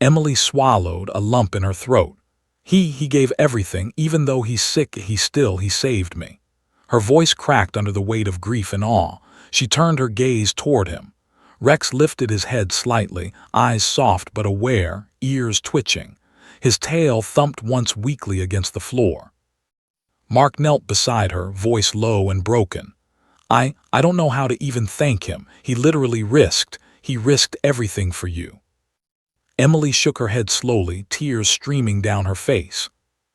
Emily swallowed, a lump in her throat. He gave everything, even though he's sick, he saved me. Her voice cracked under the weight of grief and awe. She turned her gaze toward him. Rex lifted his head slightly, eyes soft but aware, ears twitching. His tail thumped once weakly against the floor. Mark knelt beside her, voice low and broken. I don't know how to even thank him. He literally risked everything for you. Emily shook her head slowly, tears streaming down her face.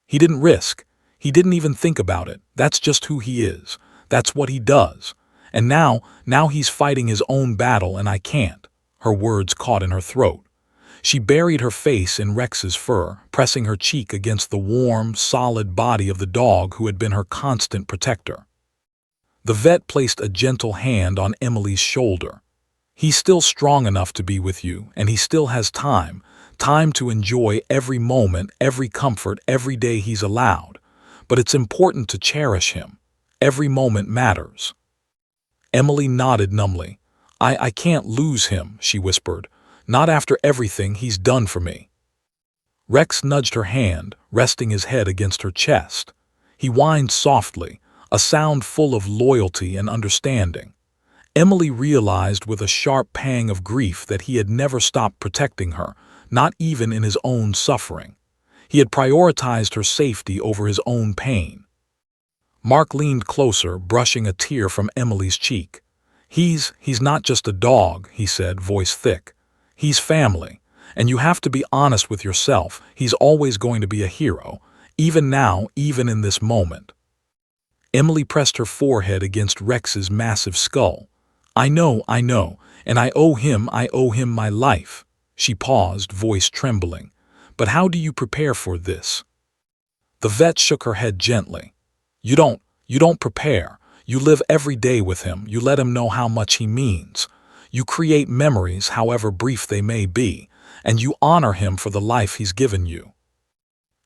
He didn't risk. He didn't even think about it. That's just who he is. That's what he does. And now he's fighting his own battle and I can't. Her words caught in her throat. She buried her face in Rex's fur, pressing her cheek against the warm, solid body of the dog who had been her constant protector. The vet placed a gentle hand on Emily's shoulder. He's still strong enough to be with you, and he still has time to enjoy every moment, every comfort, every day he's allowed. But it's important to cherish him. Every moment matters. Emily nodded numbly. I can't lose him, she whispered. Not after everything he's done for me. Rex nudged her hand, resting his head against her chest. He whined softly, a sound full of loyalty and understanding. Emily realized with a sharp pang of grief that he had never stopped protecting her, not even in his own suffering. He had prioritized her safety over his own pain. Mark leaned closer, brushing a tear from Emily's cheek. He's not just a dog, he said, voice thick. He's family, and you have to be honest with yourself. He's always going to be a hero, even now, even in this moment. Emily pressed her forehead against Rex's massive skull. I know, and I owe him my life. She paused, voice trembling. But how do you prepare for this? The vet shook her head gently. You don't prepare. You live every day with him. You let him know how much he means. You create memories, however brief they may be, and you honor him for the life he's given you.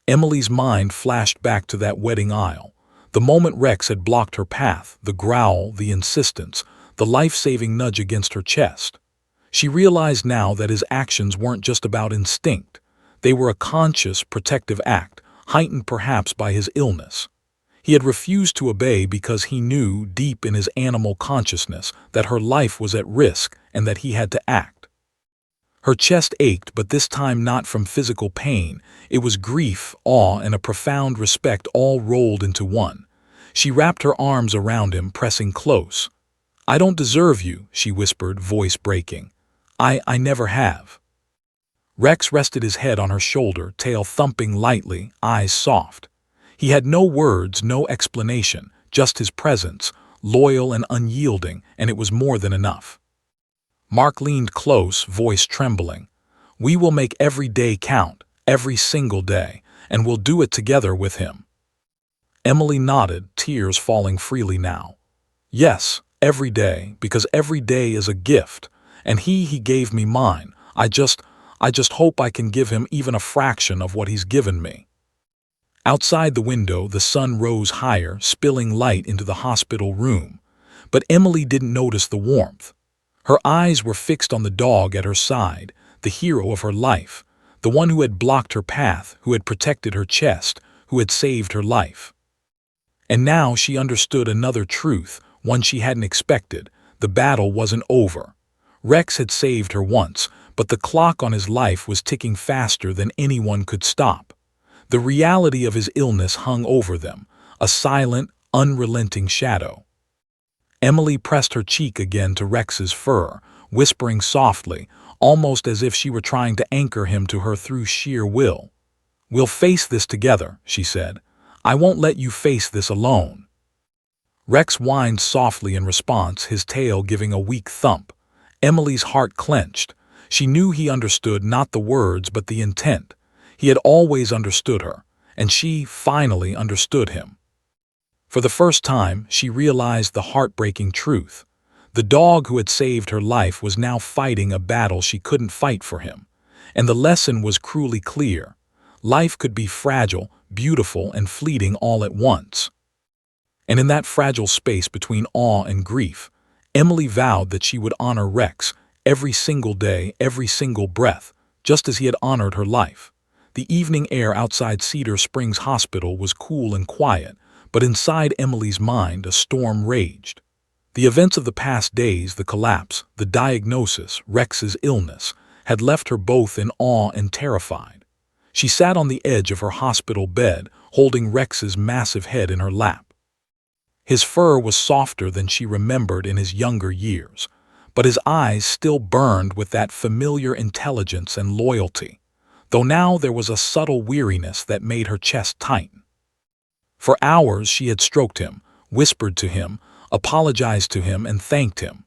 Emily's mind flashed back to that wedding aisle. The moment Rex had blocked her path, the growl, the insistence, the life-saving nudge against her chest. She realized now that his actions weren't just about instinct. They were a conscious, protective act, heightened perhaps by his illness. He had refused to obey because he knew, deep in his animal consciousness, that her life was at risk and that he had to act. Her chest ached, but this time not from physical pain. It was grief, awe, and a profound respect all rolled into one. She wrapped her arms around him, pressing close. I don't deserve you, she whispered, voice breaking. I never have. Rex rested his head on her shoulder, tail thumping lightly, eyes soft. He had no words, no explanation, just his presence, loyal and unyielding, and it was more than enough. Mark leaned close, voice trembling. "We will make every day count, every single day, and we'll do it together with him." Emily nodded, tears falling freely now. "Yes, every day, because every day is a gift, and he gave me mine. I just hope I can give him even a fraction of what he's given me." Outside the window, the sun rose higher, spilling light into the hospital room. But Emily didn't notice the warmth. Her eyes were fixed on the dog at her side, the hero of her life, the one who had blocked her path, who had protected her chest, who had saved her life. And now she understood another truth, one she hadn't expected. The battle wasn't over. Rex had saved her once, but the clock on his life was ticking faster than anyone could stop. The reality of his illness hung over them, a silent, unrelenting shadow. Emily pressed her cheek again to Rex's fur, whispering softly, almost as if she were trying to anchor him to her through sheer will. "We'll face this together," she said. "I won't let you face this alone." Rex whined softly in response, his tail giving a weak thump. Emily's heart clenched. She knew he understood not the words but the intent. He had always understood her, and she finally understood him. For the first time, she realized the heartbreaking truth. The dog who had saved her life was now fighting a battle she couldn't fight for him. And the lesson was cruelly clear. Life could be fragile, beautiful, and fleeting all at once. And in that fragile space between awe and grief, Emily vowed that she would honor Rex every single day, every single breath, just as he had honored her life. The evening air outside Cedar Springs Hospital was cool and quiet, but inside Emily's mind a storm raged. The events of the past days, the collapse, the diagnosis, Rex's illness, had left her both in awe and terrified. She sat on the edge of her hospital bed, holding Rex's massive head in her lap. His fur was softer than she remembered in his younger years, but his eyes still burned with that familiar intelligence and loyalty, though now there was a subtle weariness that made her chest tighten. For hours she had stroked him, whispered to him, apologized to him, and thanked him.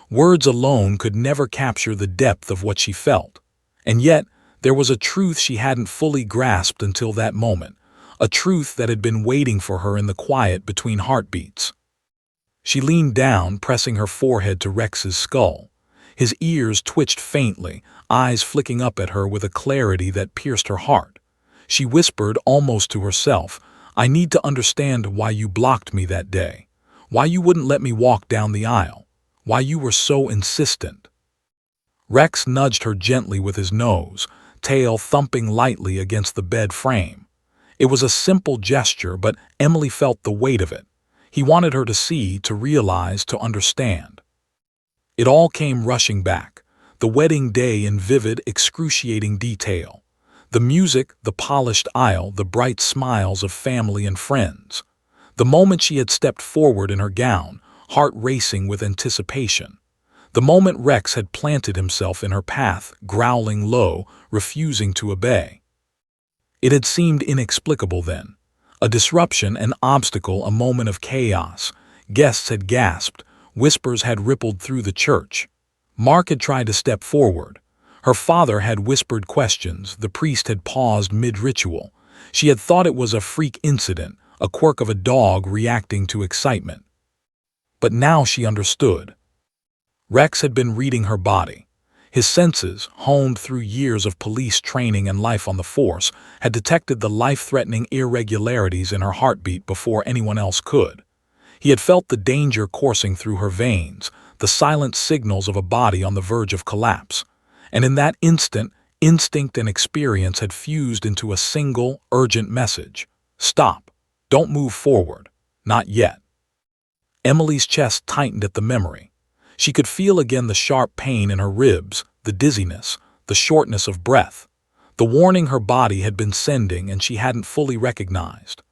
Words alone could never capture the depth of what she felt. And yet, there was a truth she hadn't fully grasped until that moment, a truth that had been waiting for her in the quiet between heartbeats. She leaned down, pressing her forehead to Rex's skull. His ears twitched faintly, eyes flicking up at her with a clarity that pierced her heart. She whispered almost to herself, "I need to understand why you blocked me that day. Why you wouldn't let me walk down the aisle. Why you were so insistent." Rex nudged her gently with his nose, tail thumping lightly against the bed frame. It was a simple gesture, but Emily felt the weight of it. He wanted her to see, to realize, to understand. It all came rushing back, the wedding day in vivid, excruciating detail. The music, the polished aisle, the bright smiles of family and friends. The moment she had stepped forward in her gown, heart racing with anticipation. The moment Rex had planted himself in her path, growling low, refusing to obey. It had seemed inexplicable then. A disruption, an obstacle, a moment of chaos. Guests had gasped, whispers had rippled through the church. Mark had tried to step forward. Her father had whispered questions, the priest had paused mid-ritual. She had thought it was a freak incident, a quirk of a dog reacting to excitement. But now she understood. Rex had been reading her body. His senses, honed through years of police training and life on the force, had detected the life-threatening irregularities in her heartbeat before anyone else could. He had felt the danger coursing through her veins, the silent signals of a body on the verge of collapse. And in that instant, instinct and experience had fused into a single, urgent message. Stop. Don't move forward. Not yet. Emily's chest tightened at the memory. She could feel again the sharp pain in her ribs, the dizziness, the shortness of breath. The warning her body had been sending and she hadn't fully recognized.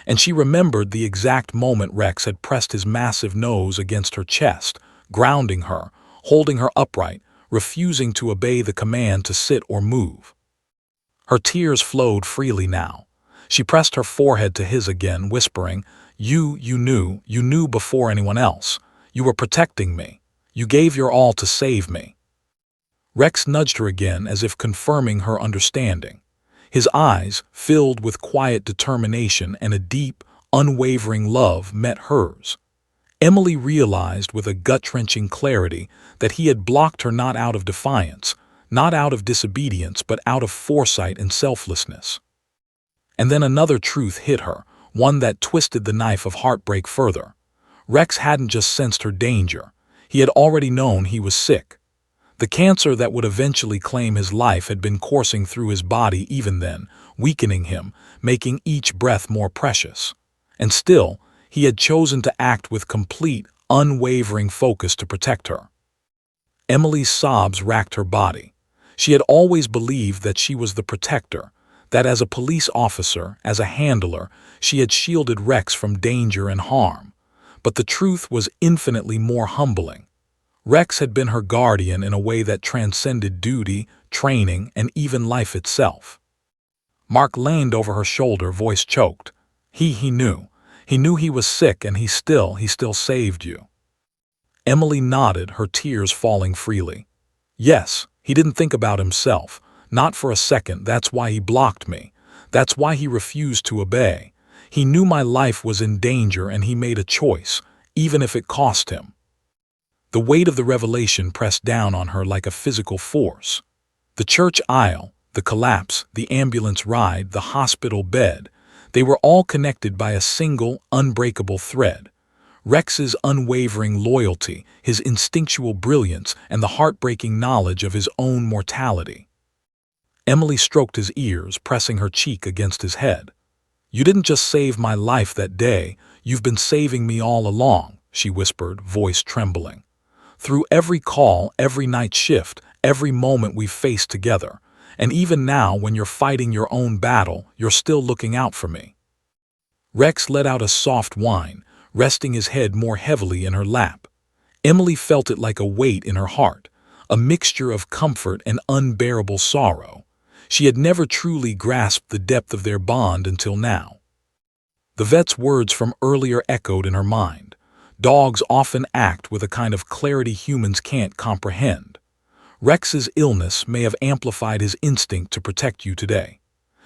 And she remembered the exact moment Rex had pressed his massive nose against her chest, grounding her, holding her upright, refusing to obey the command to sit or move. Her tears flowed freely now. She pressed her forehead to his again, whispering, You knew before anyone else. You were protecting me. You gave your all to save me." Rex nudged her again as if confirming her understanding. His eyes, filled with quiet determination and a deep, unwavering love, met hers. Emily realized with a gut-wrenching clarity that he had blocked her not out of defiance, not out of disobedience, but out of foresight and selflessness. And then another truth hit her, one that twisted the knife of heartbreak further. Rex hadn't just sensed her danger. He had already known he was sick. The cancer that would eventually claim his life had been coursing through his body even then, weakening him, making each breath more precious. And still, he had chosen to act with complete, unwavering focus to protect her. Emily's sobs racked her body. She had always believed that she was the protector, that as a police officer, as a handler, she had shielded Rex from danger and harm. But the truth was infinitely more humbling. Rex had been her guardian in a way that transcended duty, training, and even life itself. Mark leaned over her shoulder, voice choked. He knew. He knew he was sick, and he still saved you. Emily nodded, her tears falling freely. Yes, he didn't think about himself. Not for a second. That's why he blocked me. That's why he refused to obey. He knew my life was in danger, and he made a choice, even if it cost him. The weight of the revelation pressed down on her like a physical force. The church aisle, the collapse, the ambulance ride, the hospital bed, they were all connected by a single, unbreakable thread. Rex's unwavering loyalty, his instinctual brilliance, and the heartbreaking knowledge of his own mortality. Emily stroked his ears, pressing her cheek against his head. You didn't just save my life that day, you've been saving me all along, she whispered, voice trembling. Through every call, every night shift, every moment we've faced together, and even now when you're fighting your own battle, you're still looking out for me. Rex let out a soft whine, resting his head more heavily in her lap. Emily felt it like a weight in her heart, a mixture of comfort and unbearable sorrow. She had never truly grasped the depth of their bond until now. The vet's words from earlier echoed in her mind. Dogs often act with a kind of clarity humans can't comprehend. Rex's illness may have amplified his instinct to protect you today.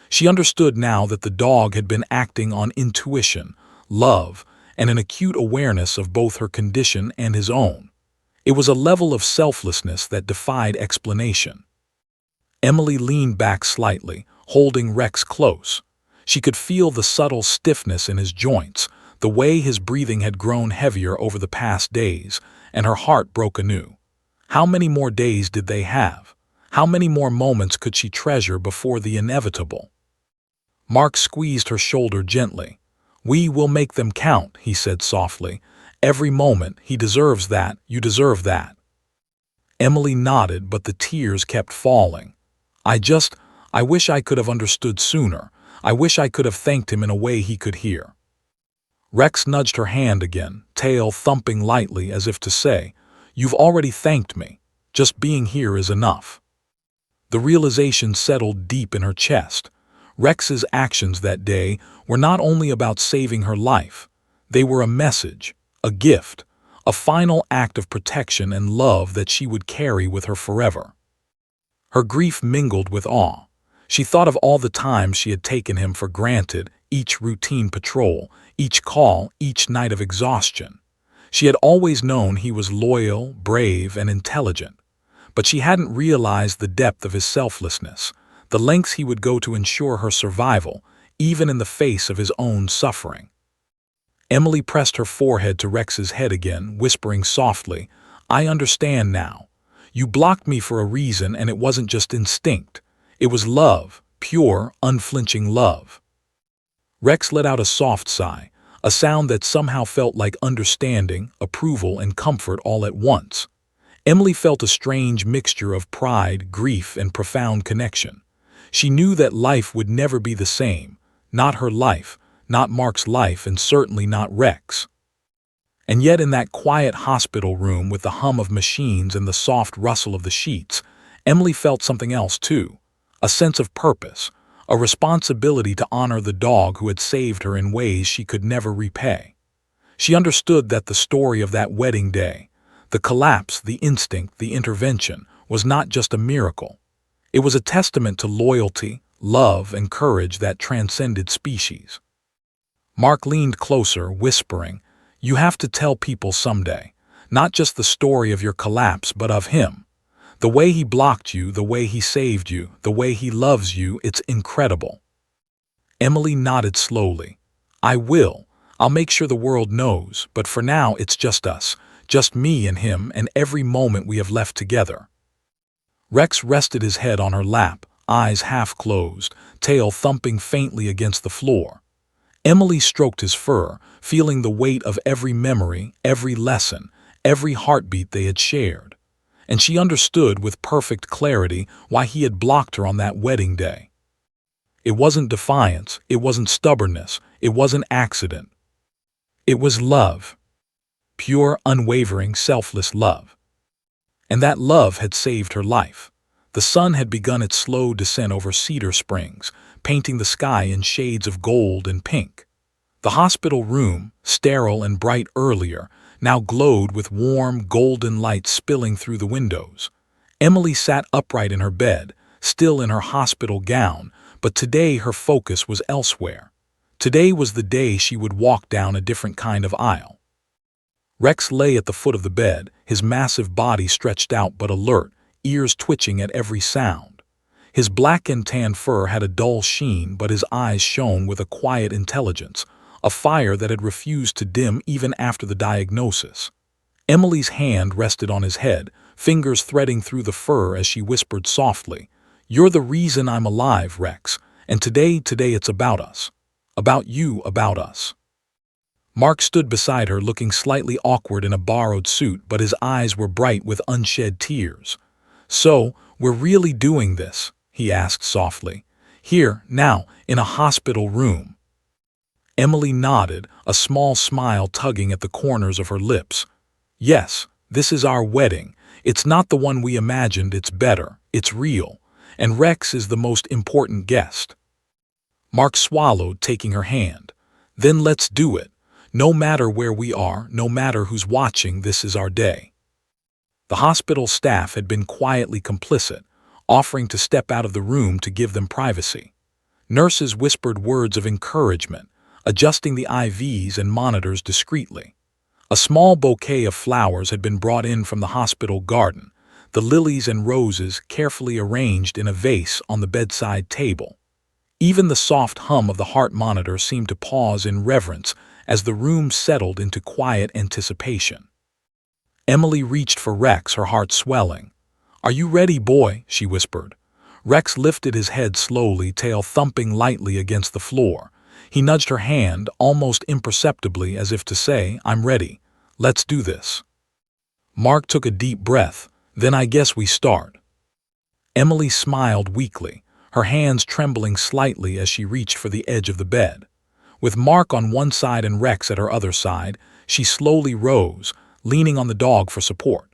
She understood now that the dog had been acting on intuition, love, and an acute awareness of both her condition and his own. It was a level of selflessness that defied explanation. Emily leaned back slightly, holding Rex close. She could feel the subtle stiffness in his joints, the way his breathing had grown heavier over the past days, and her heart broke anew. How many more days did they have? How many more moments could she treasure before the inevitable? Mark squeezed her shoulder gently. We will make them count, he said softly. Every moment, he deserves that, you deserve that. Emily nodded, but the tears kept falling. I wish I could have understood sooner. I wish I could have thanked him in a way he could hear. Rex nudged her hand again, tail thumping lightly as if to say, You've already thanked me. Just being here is enough. The realization settled deep in her chest. Rex's actions that day were not only about saving her life. They were a message, a gift, a final act of protection and love that she would carry with her forever. Her grief mingled with awe. She thought of all the times she had taken him for granted, each routine patrol, each call, each night of exhaustion. She had always known he was loyal, brave, and intelligent, but she hadn't realized the depth of his selflessness, the lengths he would go to ensure her survival, even in the face of his own suffering. Emily pressed her forehead to Rex's head again, whispering softly, I understand now. You blocked me for a reason, and it wasn't just instinct. It was love, pure, unflinching love. Rex let out a soft sigh, a sound that somehow felt like understanding, approval, and comfort all at once. Emily felt a strange mixture of pride, grief, and profound connection. She knew that life would never be the same, not her life, not Mark's life, and certainly not Rex. And yet in that quiet hospital room with the hum of machines and the soft rustle of the sheets, Emily felt something else too, a sense of purpose, a responsibility to honor the dog who had saved her in ways she could never repay. She understood that the story of that wedding day, the collapse, the instinct, the intervention, was not just a miracle. It was a testament to loyalty, love, and courage that transcended species. Mark leaned closer, whispering, "You have to tell people someday, not just the story of your collapse, but of him. The way he blocked you, the way he saved you, the way he loves you, it's incredible." Emily nodded slowly. "I will. I'll make sure the world knows, but for now it's just us, just me and him and every moment we have left together." Rex rested his head on her lap, eyes half closed, tail thumping faintly against the floor. Emily stroked his fur, feeling the weight of every memory, every lesson, every heartbeat they had shared. And she understood with perfect clarity why he had blocked her on that wedding day. It wasn't defiance, it wasn't stubbornness, it wasn't accident. It was love. Pure, unwavering, selfless love. And that love had saved her life. The sun had begun its slow descent over Cedar Springs, painting the sky in shades of gold and pink. The hospital room, sterile and bright earlier, now glowed with warm, golden light spilling through the windows. Emily sat upright in her bed, still in her hospital gown, but today her focus was elsewhere. Today was the day she would walk down a different kind of aisle. Rex lay at the foot of the bed, his massive body stretched out but alert, ears twitching at every sound. His black and tan fur had a dull sheen, but his eyes shone with a quiet intelligence, a fire that had refused to dim even after the diagnosis. Emily's hand rested on his head, fingers threading through the fur as she whispered softly, "You're the reason I'm alive, Rex, and today it's about us. About you, about us." Mark stood beside her, looking slightly awkward in a borrowed suit, but his eyes were bright with unshed tears. "So, we're really doing this?" he asked softly. "Here, now, in a hospital room?" Emily nodded, a small smile tugging at the corners of her lips. "Yes, this is our wedding. It's not the one we imagined, it's better, it's real. And Rex is the most important guest." Mark swallowed, taking her hand. "Then let's do it. No matter where we are, no matter who's watching, this is our day." The hospital staff had been quietly complicit, offering to step out of the room to give them privacy. Nurses whispered words of encouragement, adjusting the IVs and monitors discreetly. A small bouquet of flowers had been brought in from the hospital garden, the lilies and roses carefully arranged in a vase on the bedside table. Even the soft hum of the heart monitor seemed to pause in reverence as the room settled into quiet anticipation. Emily reached for Rex, her heart swelling. "Are you ready, boy?" she whispered. Rex lifted his head slowly, tail thumping lightly against the floor. He nudged her hand, almost imperceptibly, as if to say, "I'm ready. Let's do this." Mark took a deep breath. "Then I guess we start." Emily smiled weakly, her hands trembling slightly as she reached for the edge of the bed. With Mark on one side and Rex at her other side, she slowly rose, leaning on the dog for support.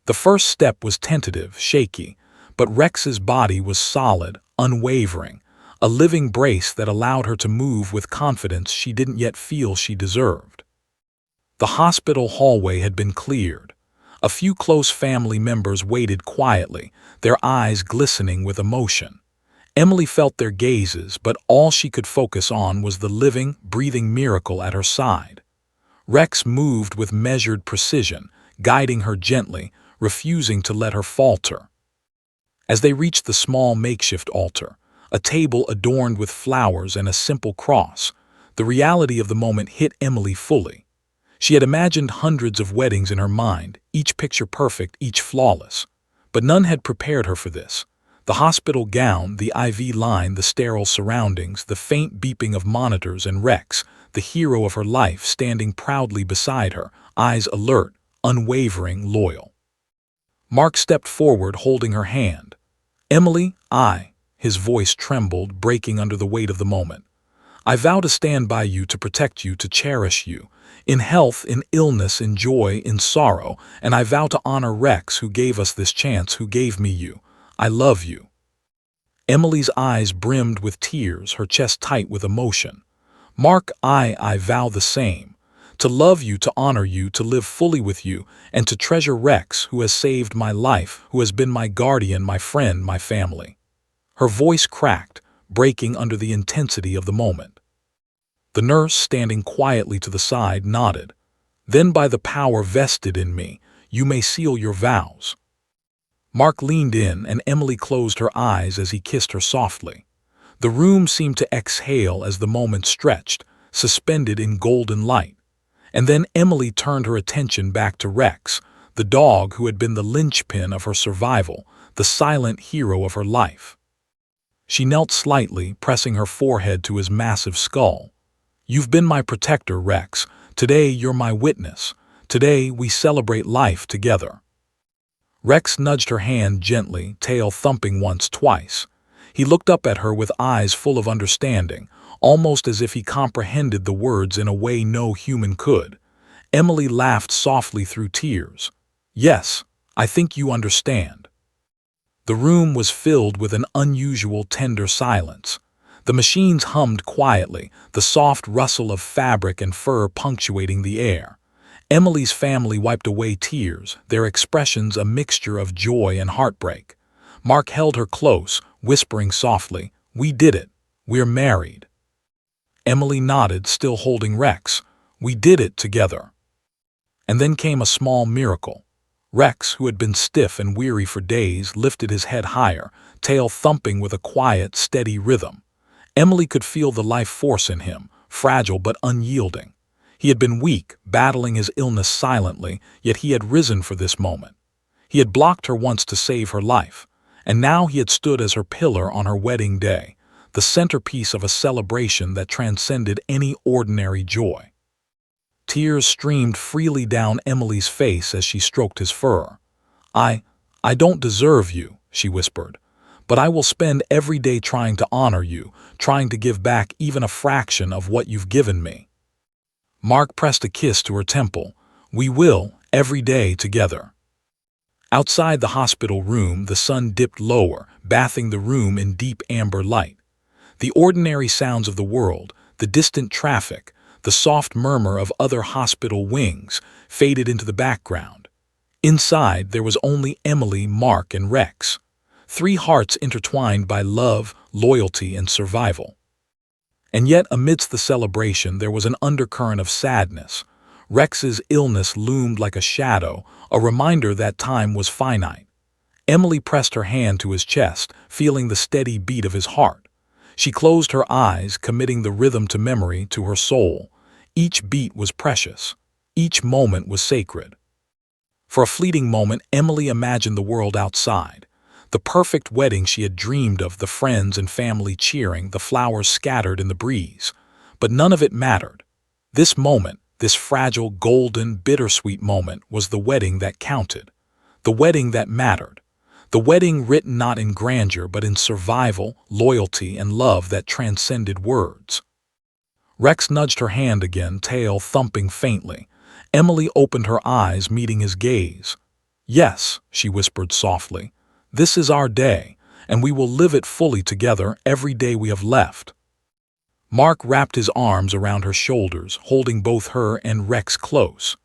The first step was tentative, shaky, but Rex's body was solid, unwavering, a living brace that allowed her to move with confidence she didn't yet feel she deserved. The hospital hallway had been cleared. A few close family members waited quietly, their eyes glistening with emotion. Emily felt their gazes, but all she could focus on was the living, breathing miracle at her side. Rex moved with measured precision, guiding her gently, refusing to let her falter. As they reached the small makeshift altar, a table adorned with flowers and a simple cross, the reality of the moment hit Emily fully. She had imagined hundreds of weddings in her mind, each picture perfect, each flawless. But none had prepared her for this. The hospital gown, the IV line, the sterile surroundings, the faint beeping of monitors, and Rex, the hero of her life, standing proudly beside her, eyes alert, unwavering, loyal. Mark stepped forward, holding her hand. "Emily, his voice trembled, breaking under the weight of the moment. I vow to stand by you, to protect you, to cherish you, in health, in illness, in joy, in sorrow, and I vow to honor Rex, who gave us this chance, who gave me you. I love you." Emily's eyes brimmed with tears, her chest tight with emotion. "Mark, I vow the same. To love you, to honor you, to live fully with you, and to treasure Rex, who has saved my life, who has been my guardian, my friend, my family." Her voice cracked, breaking under the intensity of the moment. The nurse, standing quietly to the side, nodded. "Then by the power vested in me, you may seal your vows." Mark leaned in, and Emily closed her eyes as he kissed her softly. The room seemed to exhale as the moment stretched, suspended in golden light. And then Emily turned her attention back to Rex, the dog who had been the linchpin of her survival, the silent hero of her life. She knelt slightly, pressing her forehead to his massive skull. "You've been my protector, Rex. Today you're my witness. Today we celebrate life together." Rex nudged her hand gently, tail thumping once, twice. He looked up at her with eyes full of understanding, almost as if he comprehended the words in a way no human could. Emily laughed softly through tears. "Yes, I think you understand." The room was filled with an unusual, tender silence. The machines hummed quietly, the soft rustle of fabric and fur punctuating the air. Emily's family wiped away tears, their expressions a mixture of joy and heartbreak. Mark held her close, whispering softly, "We did it. We're married." Emily nodded, still holding Rex. "We did it together." And then came a small miracle. Rex, who had been stiff and weary for days, lifted his head higher, tail thumping with a quiet, steady rhythm. Emily could feel the life force in him, fragile but unyielding. He had been weak, battling his illness silently, yet he had risen for this moment. He had blocked her once to save her life, and now he had stood as her pillar on her wedding day, the centerpiece of a celebration that transcended any ordinary joy. Tears streamed freely down Emily's face as she stroked his fur. I don't deserve you," she whispered, "but I will spend every day trying to honor you, trying to give back even a fraction of what you've given me." Mark pressed a kiss to her temple. "We will, every day together." Outside the hospital room, the sun dipped lower, bathing the room in deep amber light. The ordinary sounds of the world, the distant traffic, the soft murmur of other hospital wings, faded into the background. Inside, there was only Emily, Mark, and Rex. Three hearts intertwined by love, loyalty, and survival. And yet, amidst the celebration, there was an undercurrent of sadness. Rex's illness loomed like a shadow, a reminder that time was finite. Emily pressed her hand to his chest, feeling the steady beat of his heart. She closed her eyes, committing the rhythm to memory, to her soul. Each beat was precious. Each moment was sacred. For a fleeting moment, Emily imagined the world outside. The perfect wedding she had dreamed of, the friends and family cheering, the flowers scattered in the breeze. But none of it mattered. This moment, this fragile, golden, bittersweet moment, was the wedding that counted. The wedding that mattered. The wedding written not in grandeur but in survival, loyalty, and love that transcended words. Rex nudged her hand again, tail thumping faintly. Emily opened her eyes, meeting his gaze. "Yes," she whispered softly, "this is our day, and we will live it fully together every day we have left." Mark wrapped his arms around her shoulders, holding both her and Rex close.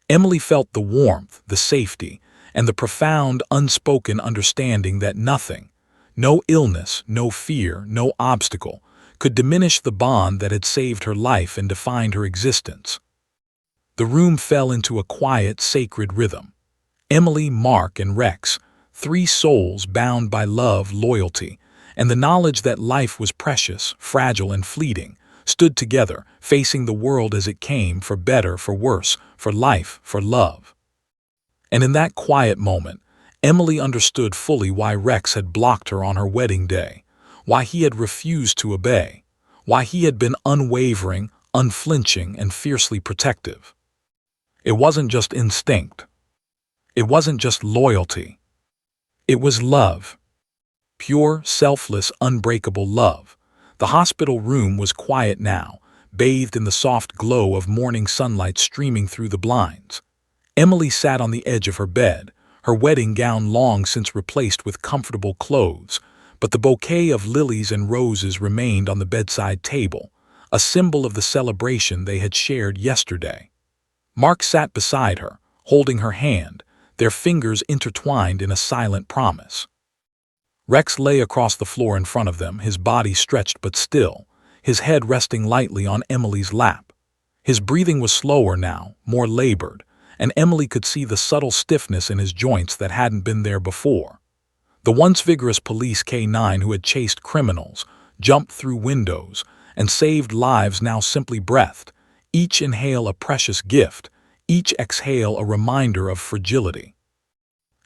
Emily felt the warmth, the safety, and the profound, unspoken understanding that nothing, no illness, no fear, no obstacle, could diminish the bond that had saved her life and defined her existence. The room fell into a quiet, sacred rhythm. Emily, Mark, and Rex, three souls bound by love, loyalty, and the knowledge that life was precious, fragile, and fleeting, stood together, facing the world as it came, for better, for worse, for life, for love. And in that quiet moment, Emily understood fully why Rex had blocked her on her wedding day, why he had refused to obey, why he had been unwavering, unflinching, and fiercely protective. It wasn't just instinct. It wasn't just loyalty. It was love. Pure, selfless, unbreakable love. The hospital room was quiet now, bathed in the soft glow of morning sunlight streaming through the blinds. Emily sat on the edge of her bed, her wedding gown long since replaced with comfortable clothes, but the bouquet of lilies and roses remained on the bedside table, a symbol of the celebration they had shared yesterday. Mark sat beside her, holding her hand, their fingers intertwined in a silent promise. Rex lay across the floor in front of them, his body stretched but still, his head resting lightly on Emily's lap. His breathing was slower now, more labored, and Emily could see the subtle stiffness in his joints that hadn't been there before. The once vigorous police K9 who had chased criminals, jumped through windows, and saved lives now simply breathed, each inhale a precious gift, each exhale a reminder of fragility.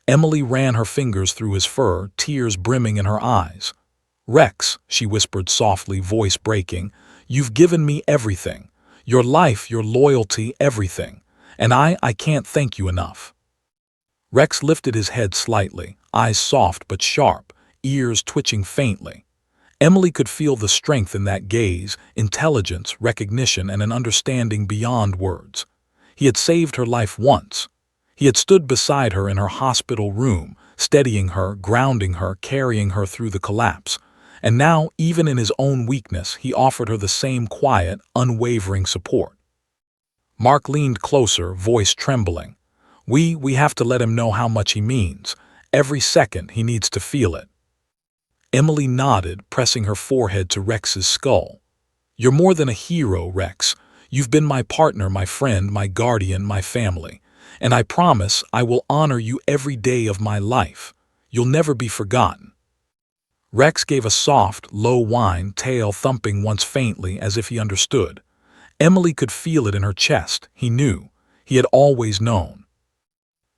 Emily ran her fingers through his fur, tears brimming in her eyes. "Rex," she whispered softly, voice breaking, "you've given me everything. Your life, your loyalty, everything. And I can't thank you enough." Rex lifted his head slightly, eyes soft but sharp, ears twitching faintly. Emily could feel the strength in that gaze, intelligence, recognition, and an understanding beyond words. He had saved her life once. He had stood beside her in her hospital room, steadying her, grounding her, carrying her through the collapse. And now, even in his own weakness, he offered her the same quiet, unwavering support. Mark leaned closer, voice trembling. We have to let him know how much he means. Every second, he needs to feel it." Emily nodded, pressing her forehead to Rex's skull. "You're more than a hero, Rex. You've been my partner, my friend, my guardian, my family. And I promise I will honor you every day of my life. You'll never be forgotten." Rex gave a soft, low whine, tail thumping once faintly as if he understood. Emily could feel it in her chest. He knew. He had always known.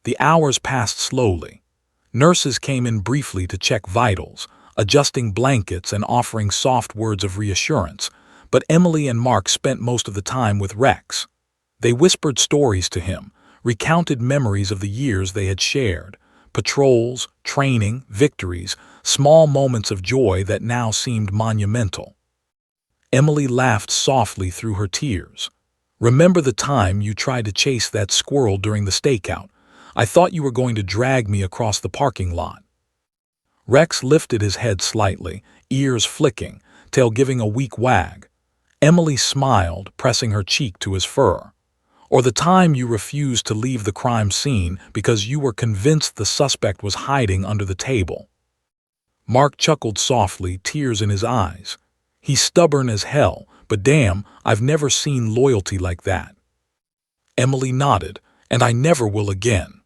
The hours passed slowly. Nurses came in briefly to check vitals, adjusting blankets and offering soft words of reassurance, but Emily and Mark spent most of the time with Rex. They whispered stories to him, recounted memories of the years they had shared, patrols, training, victories, small moments of joy that now seemed monumental. Emily laughed softly through her tears. "Remember the time you tried to chase that squirrel during the stakeout? I thought you were going to drag me across the parking lot." Rex lifted his head slightly, ears flicking, tail giving a weak wag. Emily smiled, pressing her cheek to his fur. "Or the time you refused to leave the crime scene because you were convinced the suspect was hiding under the table." Mark chuckled softly, tears in his eyes. "He's stubborn as hell, but damn, I've never seen loyalty like that." Emily nodded, "And I never will again."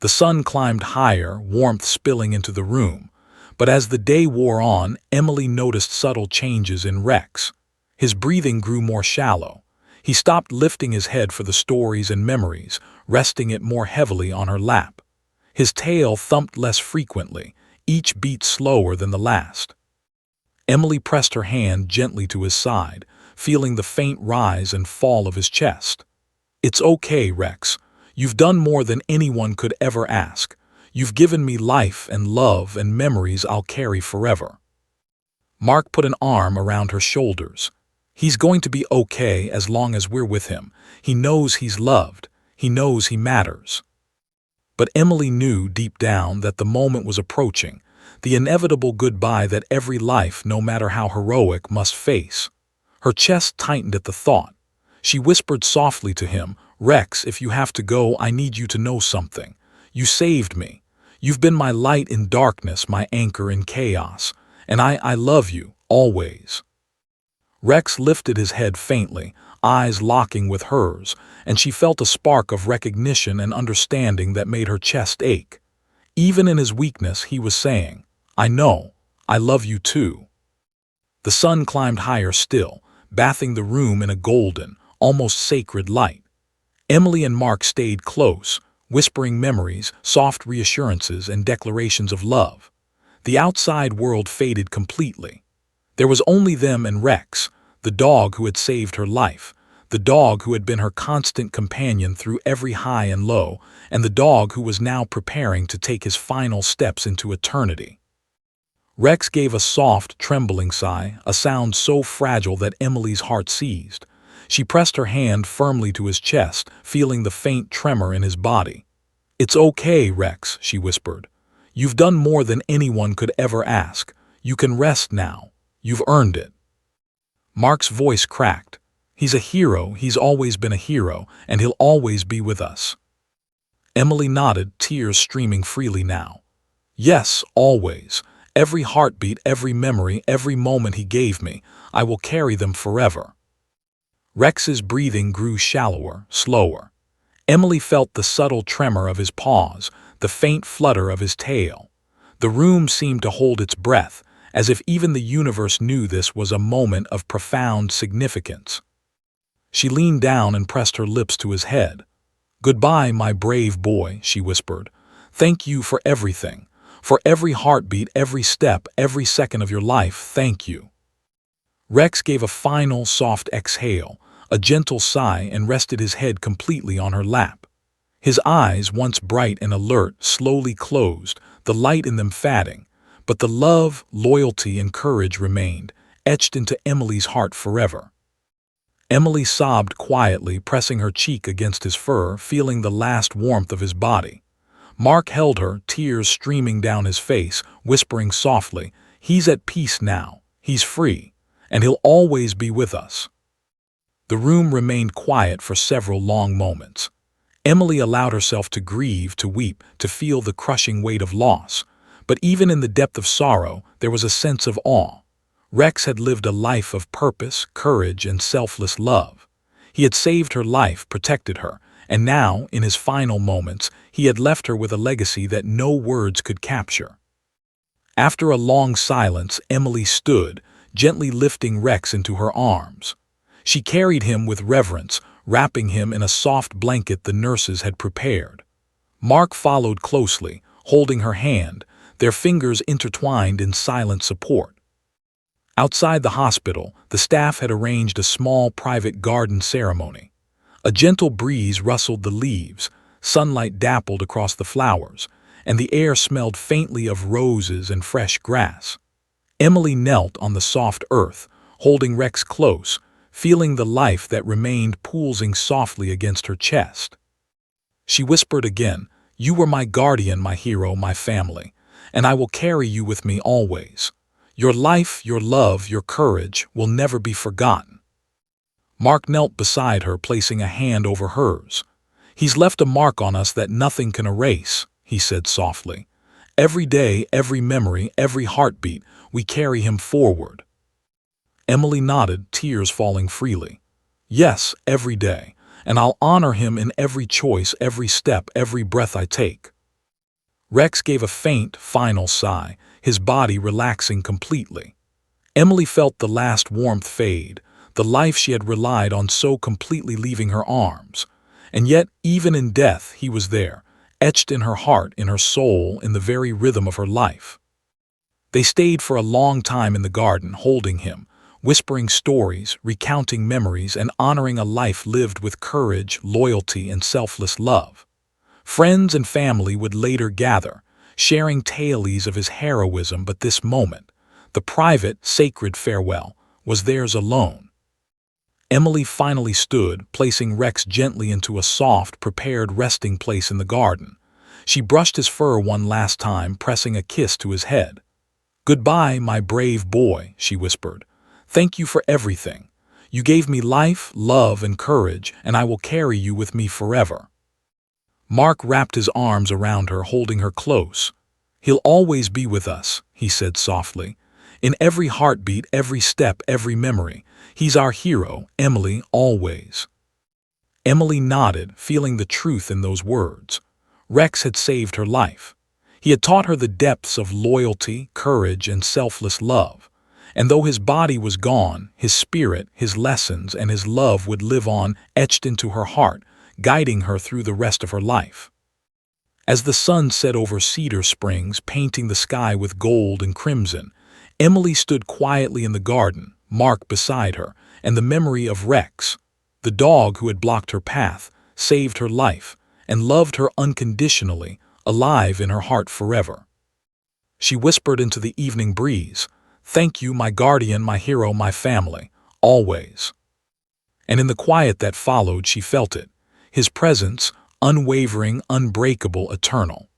The sun climbed higher, warmth spilling into the room, but as the day wore on, Emily noticed subtle changes in Rex. His breathing grew more shallow. He stopped lifting his head for the stories and memories, resting it more heavily on her lap. His tail thumped less frequently, each beat slower than the last. Emily pressed her hand gently to his side, feeling the faint rise and fall of his chest. "It's okay, Rex. You've done more than anyone could ever ask. You've given me life and love and memories I'll carry forever." Mark put an arm around her shoulders. "He's going to be okay as long as we're with him. He knows he's loved. He knows he matters." But Emily knew deep down that the moment was approaching, the inevitable goodbye that every life, no matter how heroic, must face. Her chest tightened at the thought. She whispered softly to him, "Rex, if you have to go, I need you to know something. You saved me. You've been my light in darkness, my anchor in chaos. And I love you, always." Rex lifted his head faintly, eyes locking with hers, and she felt a spark of recognition and understanding that made her chest ache. Even in his weakness, he was saying, "I know, I love you too." The sun climbed higher still, bathing the room in a golden, almost sacred light. Emily and Mark stayed close, whispering memories, soft reassurances, and declarations of love. The outside world faded completely. There was only them and Rex, the dog who had saved her life, the dog who had been her constant companion through every high and low, and the dog who was now preparing to take his final steps into eternity. Rex gave a soft, trembling sigh, a sound so fragile that Emily's heart seized. She pressed her hand firmly to his chest, feeling the faint tremor in his body. "It's okay, Rex," she whispered. "You've done more than anyone could ever ask. You can rest now. You've earned it." Mark's voice cracked. "He's a hero, he's always been a hero, and he'll always be with us." Emily nodded, tears streaming freely now. "Yes, always. Every heartbeat, every memory, every moment he gave me, I will carry them forever." Rex's breathing grew shallower, slower. Emily felt the subtle tremor of his paws, the faint flutter of his tail. The room seemed to hold its breath, as if even the universe knew this was a moment of profound significance. She leaned down and pressed her lips to his head. "Goodbye, my brave boy," she whispered. "Thank you for everything. For every heartbeat, every step, every second of your life, thank you." Rex gave a final, soft exhale, a gentle sigh, and rested his head completely on her lap. His eyes, once bright and alert, slowly closed, the light in them fading, but the love, loyalty, and courage remained, etched into Emily's heart forever. Emily sobbed quietly, pressing her cheek against his fur, feeling the last warmth of his body. Mark held her, tears streaming down his face, whispering softly, "He's at peace now, he's free, and he'll always be with us." The room remained quiet for several long moments. Emily allowed herself to grieve, to weep, to feel the crushing weight of loss. But even in the depth of sorrow, there was a sense of awe. Rex had lived a life of purpose, courage, and selfless love. He had saved her life, protected her, and now, in his final moments, he had left her with a legacy that no words could capture. After a long silence, Emily stood, gently lifting Rex into her arms. She carried him with reverence, wrapping him in a soft blanket the nurses had prepared. Mark followed closely, holding her hand, their fingers intertwined in silent support. Outside the hospital, the staff had arranged a small private garden ceremony. A gentle breeze rustled the leaves, sunlight dappled across the flowers, and the air smelled faintly of roses and fresh grass. Emily knelt on the soft earth, holding Rex close, feeling the life that remained pulsing softly against her chest. She whispered again, "You were my guardian, my hero, my family, and I will carry you with me always. Your life, your love, your courage will never be forgotten." Mark knelt beside her, placing a hand over hers. "He's left a mark on us that nothing can erase," he said softly. "Every day, every memory, every heartbeat, we carry him forward." Emily nodded, tears falling freely. "Yes, every day, and I'll honor him in every choice, every step, every breath I take." Rex gave a faint, final sigh, his body relaxing completely. Emily felt the last warmth fade, the life she had relied on so completely leaving her arms. And yet, even in death, he was there, etched in her heart, in her soul, in the very rhythm of her life. They stayed for a long time in the garden, holding him, whispering stories, recounting memories, and honoring a life lived with courage, loyalty, and selfless love. Friends and family would later gather, sharing tales of his heroism, but this moment, the private, sacred farewell, was theirs alone. Emily finally stood, placing Rex gently into a soft, prepared resting place in the garden. She brushed his fur one last time, pressing a kiss to his head. "Goodbye, my brave boy," she whispered. "Thank you for everything. You gave me life, love, and courage, and I will carry you with me forever." Mark wrapped his arms around her, holding her close. "He'll always be with us," he said softly. "In every heartbeat, every step, every memory. He's our hero, Emily, always." Emily nodded, feeling the truth in those words. Rex had saved her life. He had taught her the depths of loyalty, courage, and selfless love. And though his body was gone, his spirit, his lessons, and his love would live on, etched into her heart, guiding her through the rest of her life. As the sun set over Cedar Springs, painting the sky with gold and crimson, Emily stood quietly in the garden, Mark beside her, and the memory of Rex, the dog who had blocked her path, saved her life, and loved her unconditionally, alive in her heart forever. She whispered into the evening breeze, "Thank you, my guardian, my hero, my family, always." And in the quiet that followed, she felt it, his presence, unwavering, unbreakable, eternal.